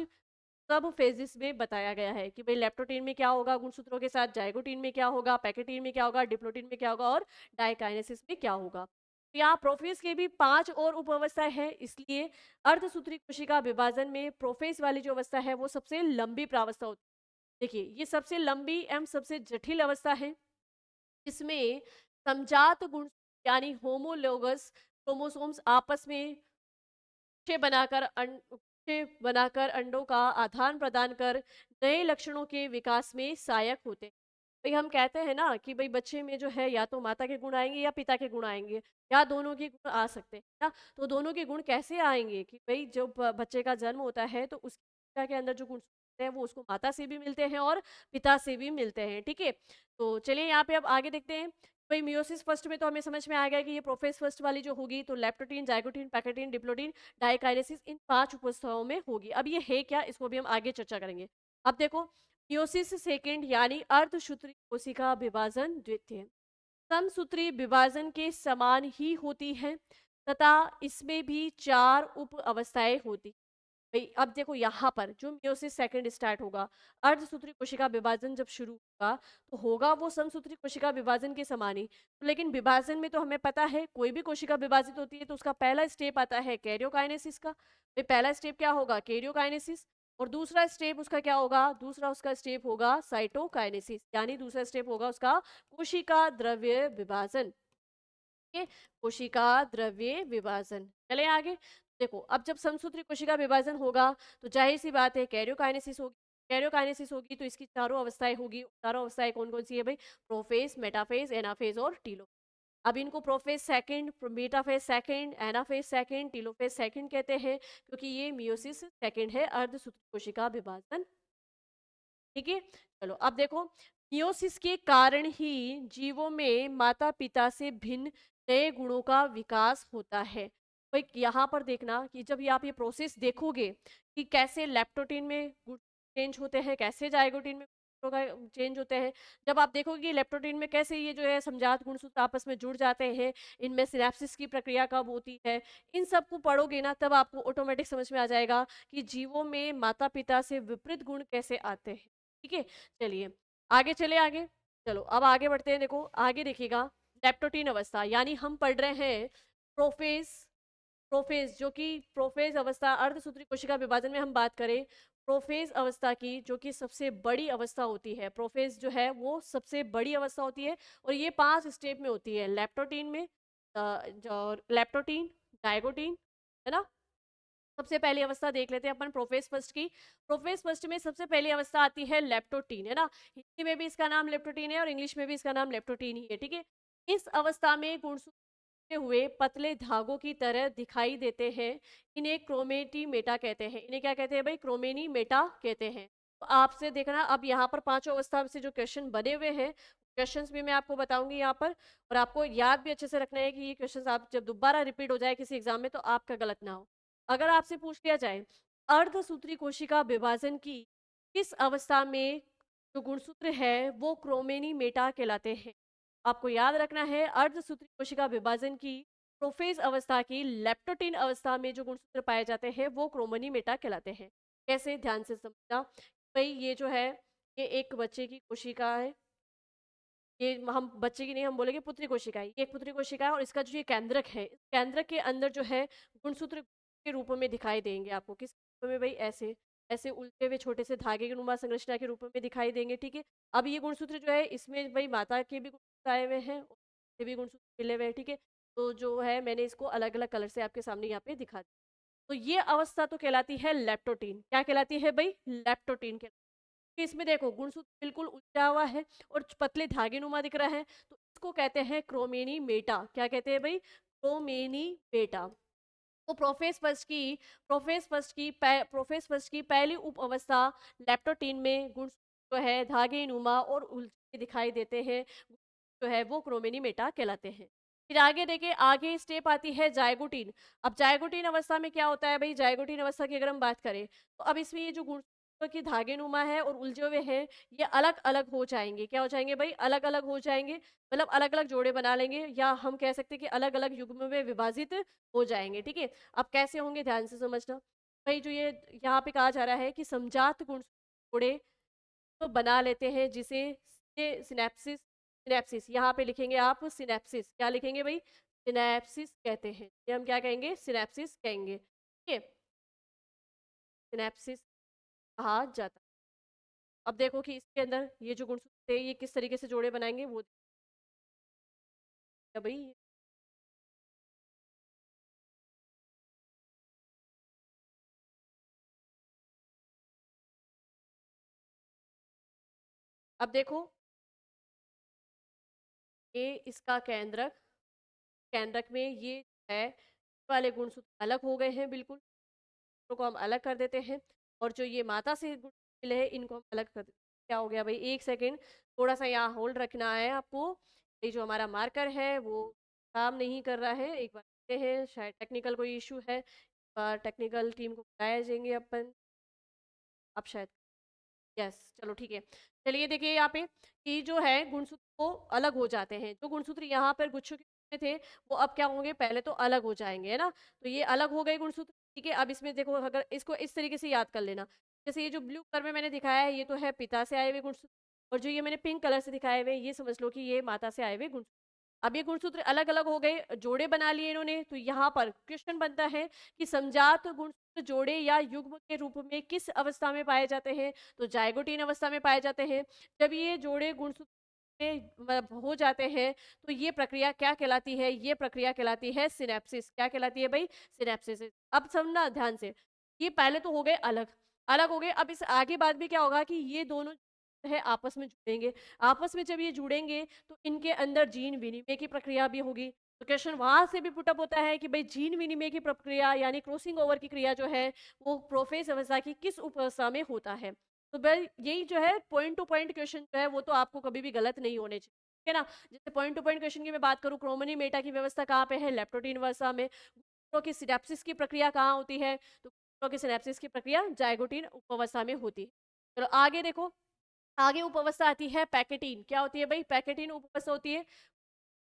सब फेजेस में बताया गया है कि भाई लेप्टोटीन में क्या होगा गुणसूत्रों के साथ, जाइगोटीन में क्या होगा, पैकेटीन में क्या होगा, डिप्लोटीन में क्या होगा और डाइकाइनेसिस में क्या होगा। तो यहाँ प्रोफेज के भी 5 और उप अवस्थाएं हैं, इसलिए अर्धसूत्री कोशिका विभाजन में प्रोफेज वाली जो अवस्था है वो सबसे लंबी प्रावस्था होती है। देखिए, ये सबसे लंबी एवं सबसे जटिल अवस्था है। इसमें समजात गुण यानी होमोलोगस क्रोमोसोम्स आपस में बनाकर अंडों का आदान प्रदान कर नए लक्षणों के विकास में सहायक होते हैं। भाई हम कहते हैं ना कि भाई बच्चे में जो है या तो माता के गुण आएंगे या पिता के गुण आएंगे, या दोनों के गुण आ सकते हैं ना। तो दोनों के गुण कैसे आएंगे कि भाई जब बच्चे का जन्म होता है तो उसकी पिता के अंदर जो गुण होते हैं वो उसको माता से भी मिलते हैं और पिता से भी मिलते हैं। ठीक है, तो चलिए यहाँ पे अब आगे देखते हैं। भाई मियोसिस फर्स्ट में तो हमें समझ में आ गया कि ये प्रोफेज फर्स्ट वाली जो होगी तो leptotene, zygotene, pachytene, diplotene, diakinesis इन 5 उपस्थाओं में होगी। अब ये है क्या, इसको भी हम आगे चर्चा करेंगे। अब देखो, मियोसिस सेकेंड यानी अर्धसूत्री कोशिका विभाजन द्वितीय समसूत्री विभाजन के समान ही होती है तथा इसमें भी 4 उप अवस्थाएं होती। भाई अब देखो यहाँ पर जो मियोसिस सेकंड स्टार्ट होगा, अर्धसूत्री कोशिका विभाजन जब शुरू होगा तो होगा वो समसूत्री कोशिका विभाजन के समान ही। तो लेकिन विभाजन में तो हमें पता है कोई भी कोशिका विभाजित होती है तो उसका पहला स्टेप आता है कैरियोकाइनेसिस का। भाई पहला स्टेप क्या होगा, कैरियोकाइनेसिस। और दूसरा स्टेप उसका क्या होगा, दूसरा उसका स्टेप होगा साइटोकाइनेसिस, यानी दूसरा स्टेप होगा उसका कोशिका द्रव्य विभाजन। के कोशिका द्रव्य विभाजन। चले आगे। देखो, अब जब समसूत्री कोशिका विभाजन होगा तो जाहिर सी बात है कैरियोकाइनेसिस होगी। कैरियोकाइनेसिस होगी तो इसकी चारों अवस्थाएं होगी। चारों अवस्थाएं कौन कौन सी है भाई, प्रोफेज, मेटाफेज, एनाफेज और टीलो। अब इनको prophase second, metaphase second, anaphase second, telophase second कहते हैं, क्योंकि ये मियोसिस सेकंड है, अर्धसूत्री कोशिका विभाजन। ठीक है, चलो अब देखो, मियोसिस के कारण ही जीवों में माता पिता से भिन्न नए गुणों का विकास होता है। भाई यहाँ पर देखना कि जब ये आप ये प्रोसेस देखोगे कि कैसे लेप्टोटीन में गुण चेंज होते हैं, कैसे जाइगोटीन में गुणों का चेंज होते हैं। जब आप देखोगे कि लेप्टोटीन में कैसे ये जो है समजात गुणसूत्र आपस में जुड़ जाते हैं, इनमें सिनेप्सिस की प्रक्रिया कब होती है, इन सब को पढ़ोगे ना तब आपको ऑटोमेटिक समझ में आ जाएगा कि जीवों में माता पिता से विपरीत गुण कैसे आते हैं। ठीक है, चलिए आगे चले आगे। चलो अब आगे बढ़ते हैं। देखो आगे देखिएगा, लेप्टोटीन अवस्था यानी हम पढ़ रहे हैं प्रोफेज। प्रोफेज जो कि प्रोफेज अवस्था अर्धसूत्री कोशिका विभाजन में हम बात करें, प्रोफेज अवस्था की जो कि सबसे बड़ी अवस्था होती है। प्रोफेज जो है वो सबसे बड़ी अवस्था होती है और ये 5 स्टेप में होती है। लेप्टोटीन में जो लेप्टोटीन, डायगोटीन, है ना। सबसे पहली अवस्था देख लेते हैं अपन प्रोफेज फर्स्ट की। प्रोफेज फर्स्ट में सबसे पहली अवस्था आती है लेप्टोटीन, है ना। हिंदी में भी इसका नाम लेप्टोटीन है और इंग्लिश में भी इसका नाम लेप्टोटीन ही है। ठीक है, इस अवस्था में गुणसूत्र हुए पतले धागों की तरह दिखाई देते हैं। इन्हें क्रोमेटीमेटा कहते हैं। इन्हें क्या कहते हैं भाई, क्रोमेनीमेटा कहते हैं। तो आपसे देखना, अब यहाँ पर पांचों अवस्था से जो क्वेश्चन बने हुए हैं, क्वेश्चंस भी मैं आपको बताऊंगी यहाँ पर, और आपको याद भी अच्छे से रखना है कि ये क्वेश्चंस आप जब दोबारा रिपीट हो जाए किसी एग्जाम में तो आपका गलत ना हो। अगर आपसे पूछ लिया जाए अर्धसूत्री कोशिका विभाजन की किस अवस्था में जो गुणसूत्र है वो क्रोमेनीमेटा कहलाते हैं, आपको याद रखना है अर्धसूत्री कोशिका विभाजन की प्रोफेज अवस्था की लेप्टोटीन अवस्था में जो गुणसूत्र पाए जाते हैं वो क्रोमोनीमेटा कहलाते हैं। कैसे, ध्यान से समझना। भाई ये जो है ये एक बच्चे की कोशिका है, ये हम बच्चे की नहीं, हम बोलेंगे पुत्री कोशिका है। ये एक पुत्री कोशिका है और इसका जो ये केंद्रक है, इस केंद्रक के अंदर जो है गुणसूत्र के रूप में दिखाई देंगे आपको। किस रूप में भाई, ऐसे ऐसे उलटे हुए छोटे से धागे की नुमा संरचना के रूप में दिखाई देंगे। ठीक है, अब ये गुणसूत्र जो है इसमें भाई माता के भी गुणसूत्र आए हुए हैं और से भी गुणसूत्र मिले हुए हैं। ठीक है, तो जो है मैंने इसको अलग अलग कलर से आपके सामने यहाँ पे दिखा दिया। तो ये अवस्था तो कहलाती है लेप्टोटीन। क्या कहलाती है भाई, लेप्टोटीन कहलाती है। इसमें देखो गुणसूत्र बिल्कुल उलटा हुआ है और पतले धागे नुमा दिख रहा है, तो इसको कहते हैं क्रोमेनी मेटा। क्या कहते हैं भाई, क्रोमेनी मेटा। तो प्रोफेज फर्स्ट की पहली उप अवस्था लेप्टोटीन में गुणसूत्र जो है धागे नुमा और उलझे दिखाई देते हैं, जो है वो क्रोमेनीमेटा कहलाते हैं। फिर आगे देखिए, आगे स्टेप आती है जाइगोटीन। अब जाइगोटीन अवस्था में क्या होता है भाई, जाइगोटीन अवस्था की अगर हम बात करें तो अब इसमें ये जो गुणसूत्र की धागे नुमा है और उलझे हुए हैं, ये अलग अलग हो जाएंगे। क्या हो जाएंगे भाई, अलग अलग हो जाएंगे, मतलब अलग अलग जोड़े बना लेंगे, या हम कह सकते हैं कि अलग अलग युग्म में विभाजित हो जाएंगे। ठीक है, अब कैसे होंगे ध्यान से समझना भाई। जो ये यहाँ पे कहा जा रहा है कि समजात गुण जोड़े तो बना लेते हैं, जिसे सिनेप्सिस सिनेप्सिस यहाँ पे लिखेंगे आप सिनेप्सिस। क्या लिखेंगे भाई, सिनेप्सिस कहते हैं। ये हम क्या कहेंगे, सिनेप्सिस कहेंगे। ठीक है, सिनेप्सिस कहा जाता है। अब देखो कि इसके अंदर ये जो गुणसूत्र थे ये किस तरीके से जोड़े बनाएंगे वो भाई। अब देखो, ये इसका केंद्रक, केंद्रक में ये है वाले गुणसूत्र अलग हो गए हैं बिल्कुल, को हम अलग कर देते हैं। और जो ये माता से गुण मिले हैं इनको हम अलग कर देते हैं। क्या हो गया भाई, एक सेकेंड, थोड़ा सा यहाँ होल्ड रखना है आपको। ये जो हमारा मार्कर है वो काम नहीं कर रहा है, एक बार देखते हैं, शायद टेक्निकल कोई इशू है। टेक्निकल टीम को बताया जाएंगे अपन, अब शायद, यस, चलो ठीक है। चलिए देखिए यहाँ पे कि जो है गुणसूत्र वो अलग हो जाते हैं। जो गुणसूत्र यहाँ पर गुच्छों के रूप में थे वो अब क्या होंगे, पहले तो अलग हो जाएंगे, है ना। तो ये अलग हो गए गुणसूत्र। ठीक है, अब इसमें देखो, अगर इसको इस तरीके से याद कर लेना, जैसे ये जो ब्लू कलर में मैंने दिखाया है ये तो है पिता से आए हुए गुणसूत्र, और जो ये मैंने पिंक कलर से दिखाए हुए ये समझ लो कि ये माता से आए हुए गुणसूत्र। अब ये गुणसूत्र अलग अलग हो गए, जोड़े बना लिए इन्होंने। तो यहाँ पर क्वेश्चन बनता है कि समजात गुणसूत्र जोड़े या युग्म के रूप में किस अवस्था में पाए जाते हैं, तो जाइगोटीन अवस्था में पाए जाते हैं। जब ये जोड़े गुणसूत्र हो जाते हैं तो ये प्रक्रिया क्या कहलाती है, ये प्रक्रिया कहलाती है सिनेप्सिस। क्या कहलाती है भाई, सिनेप्सिस। अब समझना ध्यान से, ये पहले तो हो गए अलग, अलग हो गए। अब इस आगे बाद में क्या होगा कि ये दोनों है आपस में जुड़ेंगे। आपस में जब ये जुड़ेंगे तो इनके अंदर जीन विनिमय की प्रक्रिया भी होगी। तो क्वेश्चन वहां से भी पुटअप होता है कि भाई जीन विनिमय की प्रक्रिया यानी क्रॉसिंग ओवर की क्रिया जो है वो प्रोफेज अवस्था की किस उपावस्था में होता है। तो भाई यही जो है पॉइंट टू पॉइंट क्वेश्चन जो है वो तो आपको कभी भी गलत नहीं होने चाहिए। ठीक है ना। जैसे पॉइंट टू पॉइंट क्वेश्चन की मैं बात करूं, क्रोमनी मेटा की व्यवस्था कहाँ पे है, लेप्टोटीन अवस्था में। गुणसूत्रों की सिनेप्सिस की प्रक्रिया कहाँ होती है, तो गुणसूत्रों की सिनेप्सिस की प्रक्रिया जाइगोटीन उपावस्था में होती है। चलो आगे देखो, आगे उपावस्था आती है पैकेटीन। क्या होती है भाई, पैकेटीन उपावस्था होती है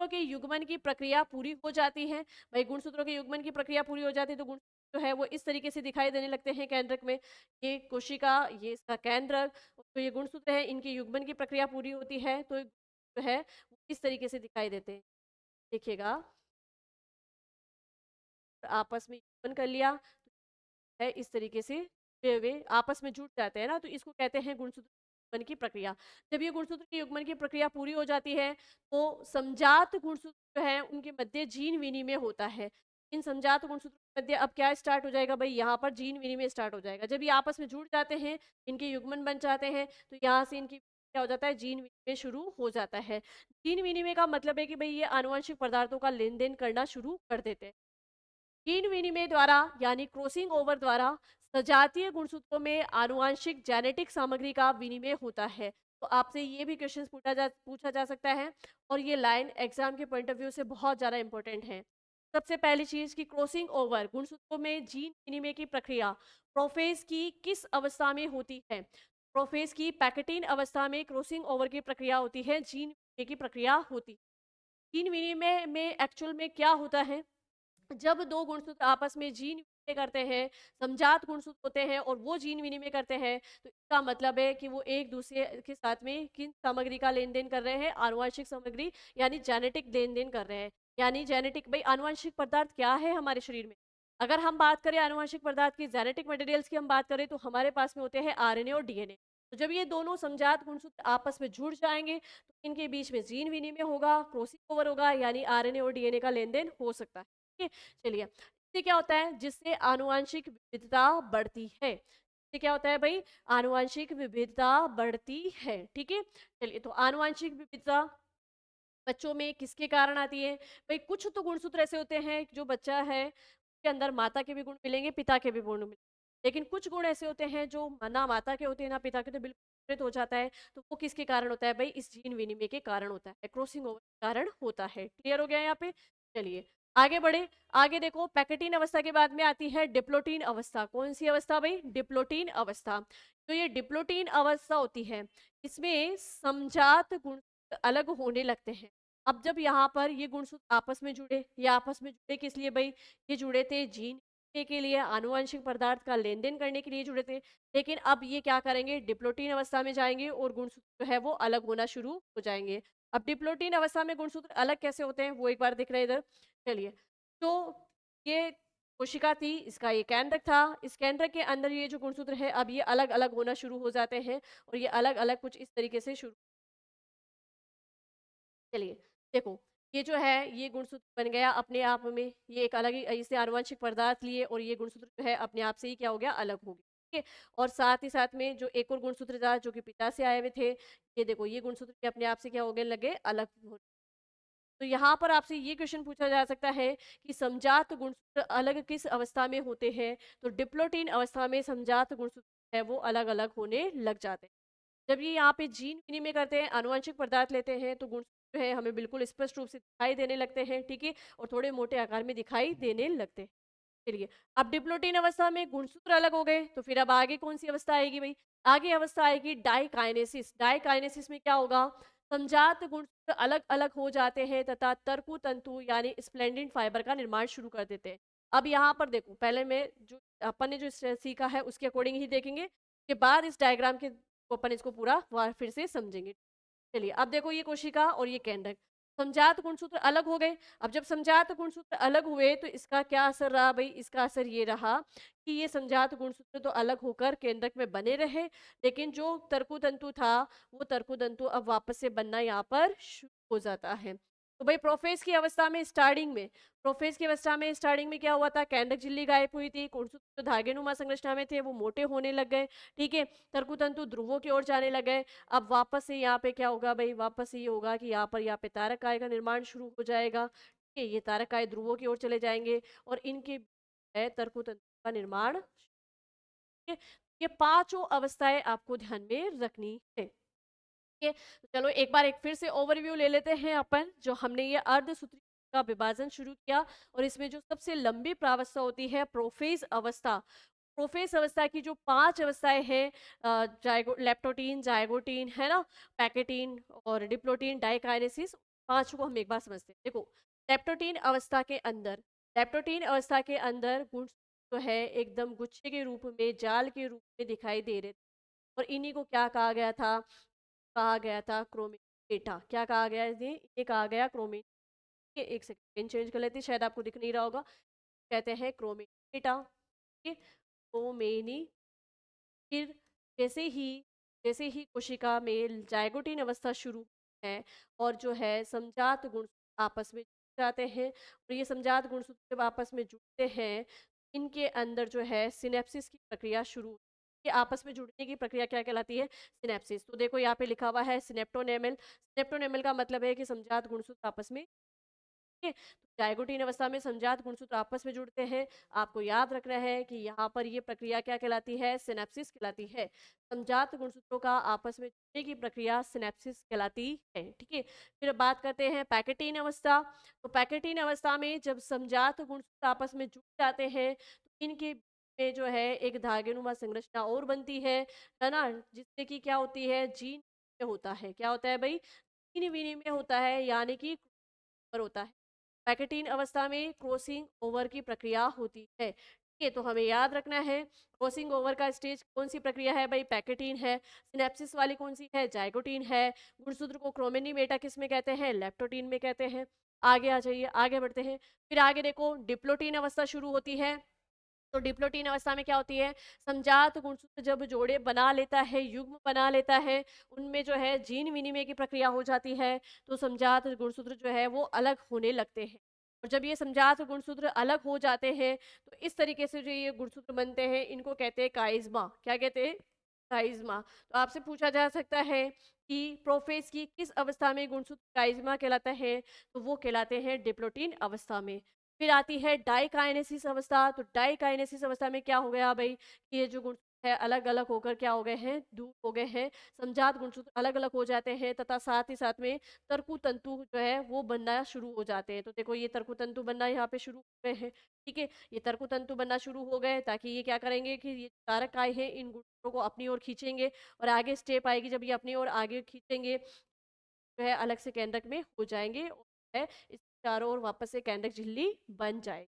गुणसूत्रों के युग्मन की प्रक्रिया पूरी हो जाती है। भाई गुणसूत्रों के युग्मन की प्रक्रिया पूरी हो जाती है तो गुण जो है वो इस तरीके से दिखाई देने लगते हैं केंद्रक में। ये कोशिका, ये इसका केंद्रक, तो ये गुणसूत्र है, इनके युग्मन की प्रक्रिया पूरी होती है तो जो है वो इस तरीके से दिखाई देते हैं। देखिएगा, आपस में युग्मन कर लिया है इस तरीके से, वे आपस में जुड़ जाते हैं ना, तो इसको कहते हैं गुणसूत्र युग्मन की प्रक्रिया। जब ये गुणसूत्र की युग्मन की प्रक्रिया पूरी हो जाती है तो समजात गुणसूत्र जो है उनके मध्य जीन विनिमय होता है। इन समजात गुणसूत्र के मध्य अब क्या स्टार्ट हो जाएगा भाई, यहाँ पर जीन विनिमय स्टार्ट हो जाएगा। जब ये आपस में जुड़ जाते हैं, इनके युग्मन बन जाते हैं, तो यहाँ से इनकी क्या हो जाता है, जीन विनिमय शुरू हो जाता है। जीन विनिमय का मतलब है कि भाई ये आनुवंशिक पदार्थों का लेन देन करना शुरू कर देते हैं। जीन विनिमय द्वारा यानी क्रॉसिंग ओवर द्वारा सजातीय गुणसूत्रों में आनुवांशिक जेनेटिक सामग्री का विनिमय होता है। तो आपसे ये भी क्वेश्चन पूछा जा सकता है, और ये लाइन एग्जाम के पॉइंट ऑफ व्यू से बहुत ज़्यादा इंपॉर्टेंट है। सबसे पहली चीज की क्रॉसिंग ओवर गुणसूत्रों में जीन विनिमय की प्रक्रिया प्रोफेज की किस अवस्था में होती है, प्रोफेज की पैकेटीन अवस्था में क्रॉसिंग ओवर की प्रक्रिया होती है, जीन विनिमय की प्रक्रिया होती है। जीन विनिमय में एक्चुअल में क्या होता है, जब दो गुणसूत्र आपस में जीन विनिमय करते हैं, समजात गुणसूत्र होते हैं और वो जीन विनिमय करते हैं, तो इसका मतलब है कि वो एक दूसरे के साथ में किन सामग्री का लेन देन कर रहे हैं, आनुवंशिक सामग्री यानी जेनेटिक लेन देन कर रहे हैं। यानी जेनेटिक, भाई आनुवंशिक पदार्थ क्या है हमारे शरीर में, अगर हम बात करें आनुवंशिक पदार्थ की, जेनेटिक मटेरियल्स की हम बात करें, तो हमारे पास में होते हैं आरएनए और डीएनए। तो जब ये दोनों समजात गुणसूत्र आपस में जुड़ जाएंगे तो इनके बीच में जीन विनिमय होगा, क्रॉसिंग ओवर होगा, यानी आरएनए और डीएनए का लेन देन हो सकता है। ठीक है, चलिए, इससे क्या होता है, जिससे आनुवांशिक विविधता बढ़ती है। इससे क्या होता है भाई, आनुवांशिक विविधता बढ़ती है। ठीक है, चलिए, तो आनुवांशिक विविधता बच्चों में किसके कारण आती है भाई, कुछ तो गुणसूत्र ऐसे होते हैं जो बच्चा है के अंदर माता के भी गुण मिलेंगे, पिता के भी गुण मिलेंगे। लेकिन कुछ गुण ऐसे होते हैं जो ना माता के होते हैं ना पिता के, तो बिल्कुल विपरीत हो जाता है। तो वो किसके कारण होता है भाई? इस जीन विनिमय के कारण होता है, क्रॉसिंग ओवर के कारण होता है। क्लियर हो गया यहाँ पे? चलिए आगे बढ़े। आगे देखो, पैकेटीन अवस्था के बाद में आती है डिप्लोटीन अवस्था। कौन सी अवस्था भाई? डिप्लोटीन अवस्था। तो ये डिप्लोटीन अवस्था होती है, इसमें समजात गुण अलग होने लगते हैं। अब जब यहाँ पर ये गुणसूत्र आपस में जुड़े, ये आपस में जुड़े किस लिए भाई? ये जुड़े थे जीन के लिए, आनुवंशिक पदार्थ का लेन देन करने के लिए जुड़े थे। लेकिन अब ये क्या करेंगे? डिप्लोटीन अवस्था में जाएंगे और गुणसूत्र जो है वो अलग होना शुरू हो जाएंगे। अब डिप्लोटीन अवस्था में गुणसूत्र अलग कैसे होते हैं वो एक बार दिख रहे हैं इधर। चलिए, तो ये कोशिका थी, इसका ये केंद्रक था, इस केंद्रक के अंदर ये जो गुणसूत्र है अब ये अलग अलग होना शुरू हो जाते हैं और ये अलग अलग कुछ इस तरीके से शुरू। चलिए देखो, ये जो है ये गुणसूत्र बन गया अपने आप में, ये एक अलग ही इससे आनुवंशिक पदार्थ लिए और ये गुणसूत्र जो है अपने आप से ही क्या हो गया? अलग हो गया। ठीक है, और साथ ही साथ में जो एक और गुणसूत्र था जो कि पिता से आए हुए थे, ये देखो ये गुणसूत्र भी अपने आप से क्या हो गए? लगे अलग हो। तो यहाँ पर आपसे ये क्वेश्चन पूछा जा सकता है कि समजात गुणसूत्र अलग किस अवस्था में होते हैं? तो डिप्लोटीन अवस्था में समजात गुणसूत्र है वो अलग अलग होने लग जाते हैं। जब ये यहाँ पे जीन विनिमय करते हैं, आनुवंशिक पदार्थ लेते हैं, तो गुणसूत्र जो है हमें बिल्कुल स्पष्ट रूप से दिखाई देने लगते हैं। ठीक है, और थोड़े मोटे आकार में दिखाई देने लगते हैं। चलिए, अब डिप्लोटीन अवस्था में गुणसूत्र अलग हो गए, तो फिर अब आगे कौन सी अवस्था आएगी भाई? आगे अवस्था आएगी डाइकाइनेसिस। डाइकाइनेसिस में क्या होगा? समजात गुणसूत्र अलग अलग हो जाते हैं तथा तरकु तंतु यानी स्प्लेंडिन फाइबर का निर्माण शुरू कर देते हैं। अब यहाँ पर देखो, पहले मैं जो अपन ने जो सीखा है उसके अकॉर्डिंग ही देखेंगे, के बाद इस डायग्राम के अपन इसको पूरा फिर से समझेंगे। चलिए, अब देखो ये कोशिका और ये केंद्रक, समजात गुणसूत्र अलग हो गए। अब जब समजात गुणसूत्र अलग हुए तो इसका क्या असर रहा भाई? इसका असर ये रहा कि ये समजात गुणसूत्र तो अलग होकर केंद्रक में बने रहे, लेकिन जो तर्कुतंतु था वो तर्कुतंतु अब वापस से बनना यहाँ पर शुरू हो जाता है। तो भाई प्रोफेज की अवस्था में स्टार्टिंग में, प्रोफेज की अवस्था में स्टार्टिंग में क्या हुआ था? केंद्रक झिल्ली गायब हुई थी, गुणसूत्र जो धागेनुमा संरचना में थे वो मोटे होने लग गए। ठीक है, तर्कुतंतु ध्रुवों की ओर जाने लगे। अब वापस से यहाँ पे क्या होगा भाई? वापस से ये होगा कि यहाँ पे तारक काय का निर्माण शुरू हो जाएगा। ठीक है, ये तारक काय ध्रुवों की ओर चले जाएंगे और इनके है तर्कुतंतु का निर्माण। ठीक है, ये पांचों अवस्थाएं आपको ध्यान में रखनी है। ठीक है, तो चलो एक बार एक फिर से ओवरव्यू ले लेते हैं अपन। जो हमने ये अर्धसूत्री का विभाजन शुरू किया और इसमें जो सबसे लंबी प्रावस्था होती है प्रोफेज अवस्था, प्रोफेज अवस्था की जो 5 अवस्थाएं हैं, जाइगो लेप्टोटीन, जाइगोटीन है ना, पैकेटीन और डिप्लोटीन, डाइकाइनेसिस, पांच को हम एक बार समझते हैं। देखो, लेप्टोटीन अवस्था के अंदर, लेप्टोटीन अवस्था के अंदर गुण जो है एकदम गुच्छे के रूप में, जाल के रूप में दिखाई दे रहे थे और इन्हीं को क्या कहा गया था? कहा गया था क्रोमेट डेटा। क्या कहा गया है? ये कहा गया क्रोमेट। एक सेकंड चेंज कर लेती, शायद आपको दिख नहीं रहा होगा। कहते हैं क्रोमेट डेटा। क्रोमेनी, फिर जैसे ही कोशिका में जाइगोटीन अवस्था शुरू है और जो है समजात गुण आपस में जुड़ जाते हैं और ये समजात गुणसूत्र जब आपस में जुड़ते हैं, इनके अंदर जो है सिनेप्सिस की प्रक्रिया शुरू होती है। ये आपस में जुड़ने की प्रक्रिया क्या कहलाती है? सिनेप्सिस। तो देखो यहाँ पे लिखा हुआ है सिनेप्टोनेमल। सिनेप्टोनेमल का मतलब है कि समजात गुणसूत्र आपस में, ठीक है, तो जाइगोटीन अवस्था में संजात गुणसूत्र आपस में जुड़ते हैं। आपको याद रखना है कि यहाँ पर ये प्रक्रिया क्या कहलाती है? सिनेप्सिस कहलाती है। संजात गुणसूत्रों का आपस में जुड़ने की प्रक्रिया सिनेप्सिस कहलाती है। ठीक है, फिर बात करते हैं पैकेटीन अवस्था। तो पैकेटीन अवस्था में जब संजात गुणसूत्र आपस में जुड़ जाते हैं तो इनके में जो है एक धागेनुमा संरचना और बनती है ना, जिससे कि क्या होती है? जीन होता है। क्या होता है भाई? जीन विनिमय होता है, यानी कि होता है। पैकेटीन अवस्था में क्रॉसिंग ओवर की प्रक्रिया होती है। ठीक है, तो हमें याद रखना है क्रॉसिंग ओवर का स्टेज कौन सी प्रक्रिया है भाई? पैकेटीन है। सिनेप्सिस वाली कौन सी है? जाइगोटीन है। गुणसूत्र को क्रोमेनीमेटा किस में कहते हैं? लेप्टोटीन में कहते हैं। आगे आ जाइए, आगे बढ़ते हैं। फिर आगे देखो, डिप्लोटीन अवस्था शुरू होती है। तो डिप्लोटीन अवस्था में क्या होती है? समजात गुणसूत्र जब जोड़े बना लेता है, युग्म बना लेता है, उनमें जो है जीन विनिमय की प्रक्रिया हो जाती है, तो समजात गुणसूत्र जो है वो अलग होने लगते हैं। और जब ये समजात गुणसूत्र अलग हो जाते हैं तो इस तरीके से जो ये गुणसूत्र बनते हैं इनको कहते हैं काइज्मा। क्या कहते हैं? काइज्मा। तो आपसे पूछा जा सकता है कि प्रोफेज की किस अवस्था में गुणसूत्र काइज्मा कहलाता है? तो वो कहलाते हैं डिप्लोटीन अवस्था में। फिर आती है डाइकाइनेसिस अवस्था। तो डाइकाइनेसिस अवस्था में क्या हो गया भाई कि ये जो गुणसूत्र है अलग अलग होकर क्या हो गए हैं, दूर हो गए हैं, समजात गुणसूत्र अलग अलग हो जाते हैं तथा साथ ही साथ में तर्कु तंतु जो है वो बनना शुरू हो जाते हैं। तो देखो ये तर्कु तंतु बनना यहाँ पे शुरू हो गए हैं, ठीक है। ये तर्कु तंतु बनना शुरू हो गए ताकि ये क्या करेंगे कि ये कारक आए हैं इन गुणसूत्रों को अपनी ओर खींचेंगे और आगे स्टेप आएगी जब ये अपनी ओर आगे खींचेंगे जो है अलग से केंद्रक में हो जाएंगे और जो है इस चारों ओर वापस से केंद्रक झिल्ली बन जाएगी,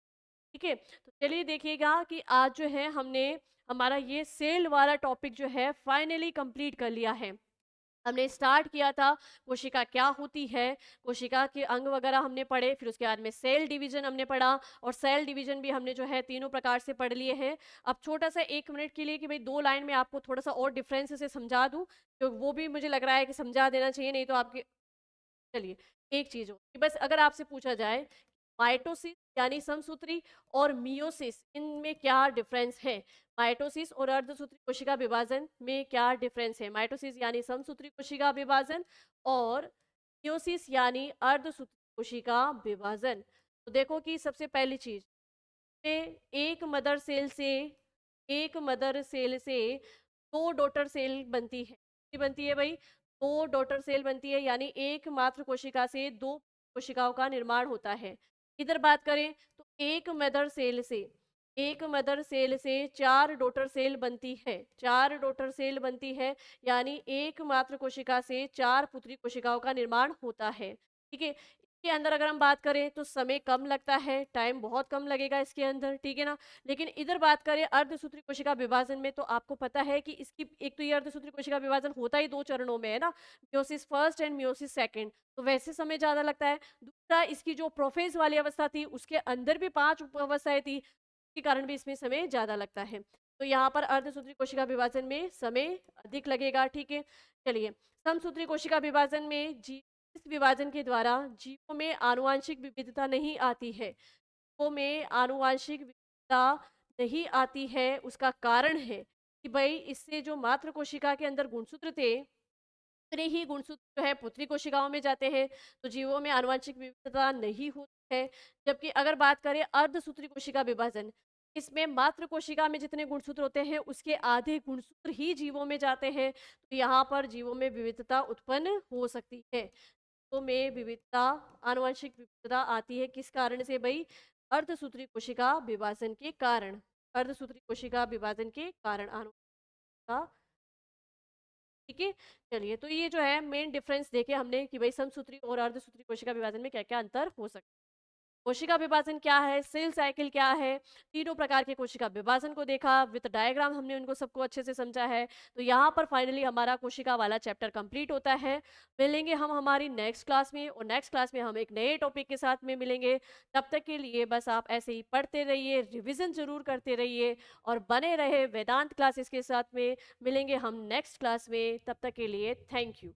ठीक है। तो चलिए देखिएगा कि आज जो है हमने हमारा ये सेल वाला टॉपिक जो है फाइनली कंप्लीट कर लिया है। हमने स्टार्ट किया था कोशिका क्या होती है, कोशिका के अंग वगैरह हमने पढ़े, फिर उसके बाद में सेल डिवीजन हमने पढ़ा और सेल डिवीजन भी हमने जो है तीनों प्रकार से पढ़ लिए हैं। अब छोटा सा 1 मिनट के लिए कि भाई 2 लाइन में आपको थोड़ा सा और डिफरेंस से समझा दूं, तो वो भी मुझे लग रहा है कि समझा देना चाहिए, नहीं तो आपके चलिए एक चीज हो कि बस अगर आपसे पूछा जाए माइटोसिस यानी समसूत्री और मियोसिस इनमें क्या डिफरेंस है, माइटोसिस और अर्धसूत्री कोशिका विभाजन में क्या डिफरेंस है, माइटोसिस यानी समसूत्री कोशिका विभाजन और मियोसिस यानी अर्धसूत्री कोशिका विभाजन। तो देखो कि सबसे पहली चीज एक मदर सेल से दो डॉटर सेल बनती है, कितनी बनती है भाई, दो डॉटर सेल बनती है, यानी एक मात्र कोशिका से दो कोशिकाओं का निर्माण होता है। इधर बात करें तो एक मदर सेल से 4 डॉटर सेल बनती है, 4 डॉटर सेल बनती है, यानी एक मात्र कोशिका से 4 पुत्री कोशिकाओं का निर्माण होता है, ठीक है। इसके अंदर अगर हम बात करें तो समय कम लगता है, टाइम बहुत कम लगेगा इसके अंदर, ठीक है ना। लेकिन इधर बात करें अर्धसूत्री कोशिका विभाजन में तो आपको पता है कि इसकी एक तो ये अर्धसूत्री कोशिका विभाजन होता ही 2 चरणों में है ना, meiosis first and meiosis second, तो वैसे समय ज्यादा लगता है। दूसरा इसकी जो प्रोफेज वाली अवस्था थी उसके अंदर भी 5 उप अवस्थाएं थी, के कारण भी इसमें समय ज्यादा लगता है। तो यहाँ पर अर्धसूत्री कोशिका विभाजन में समय अधिक लगेगा, ठीक है। चलिए समसूत्री कोशिका विभाजन में इस विभाजन के द्वारा जीवों में आनुवांशिक विविधता नहीं आती है, जीवों में आनुवांशिक विविधता नहीं आती है। उसका कारण है कि भाई इससे जो मात्र कोशिका के अंदर गुणसूत्र थे उतने ही गुणसूत्र जो है पुत्री कोशिकाओं में जाते हैं, तो जीवों में आनुवंशिक विविधता नहीं होती है। जबकि अगर बात करें अर्धसूत्री कोशिका विभाजन, इसमें मात्र कोशिका में जितने गुणसूत्र होते हैं उसके आधे गुणसूत्र ही जीवों में जाते हैं, तो यहाँ पर जीवों में विविधता उत्पन्न हो सकती है। जीवों में विविधता, आनुवंशिक विविधता आती है किस कारण से भाई, अर्धसूत्री कोशिका विभाजन के कारण, अर्धसूत्री कोशिका विभाजन के कारण आनुवंशिकता, ठीक है। चलिए तो ये जो है मेन डिफरेंस देखे हमने कि भाई समसूत्री और अर्धसूत्री कोशिका विभाजन में क्या क्या अंतर हो सकता है, कोशिका विभाजन क्या है, सेल साइकिल क्या है, तीनों प्रकार के कोशिका विभाजन को देखा, विद डायग्राम हमने उनको सबको अच्छे से समझा है। तो यहाँ पर फाइनली हमारा कोशिका वाला चैप्टर कंप्लीट होता है। मिलेंगे हम हमारी नेक्स्ट क्लास में और नेक्स्ट क्लास में हम एक नए टॉपिक के साथ में मिलेंगे। तब तक के लिए बस आप ऐसे ही पढ़ते रहिए, रिविजन जरूर करते रहिए और बने रहे वेदांत क्लासेस के साथ में। मिलेंगे हम नेक्स्ट क्लास में, तब तक के लिए थैंक यू।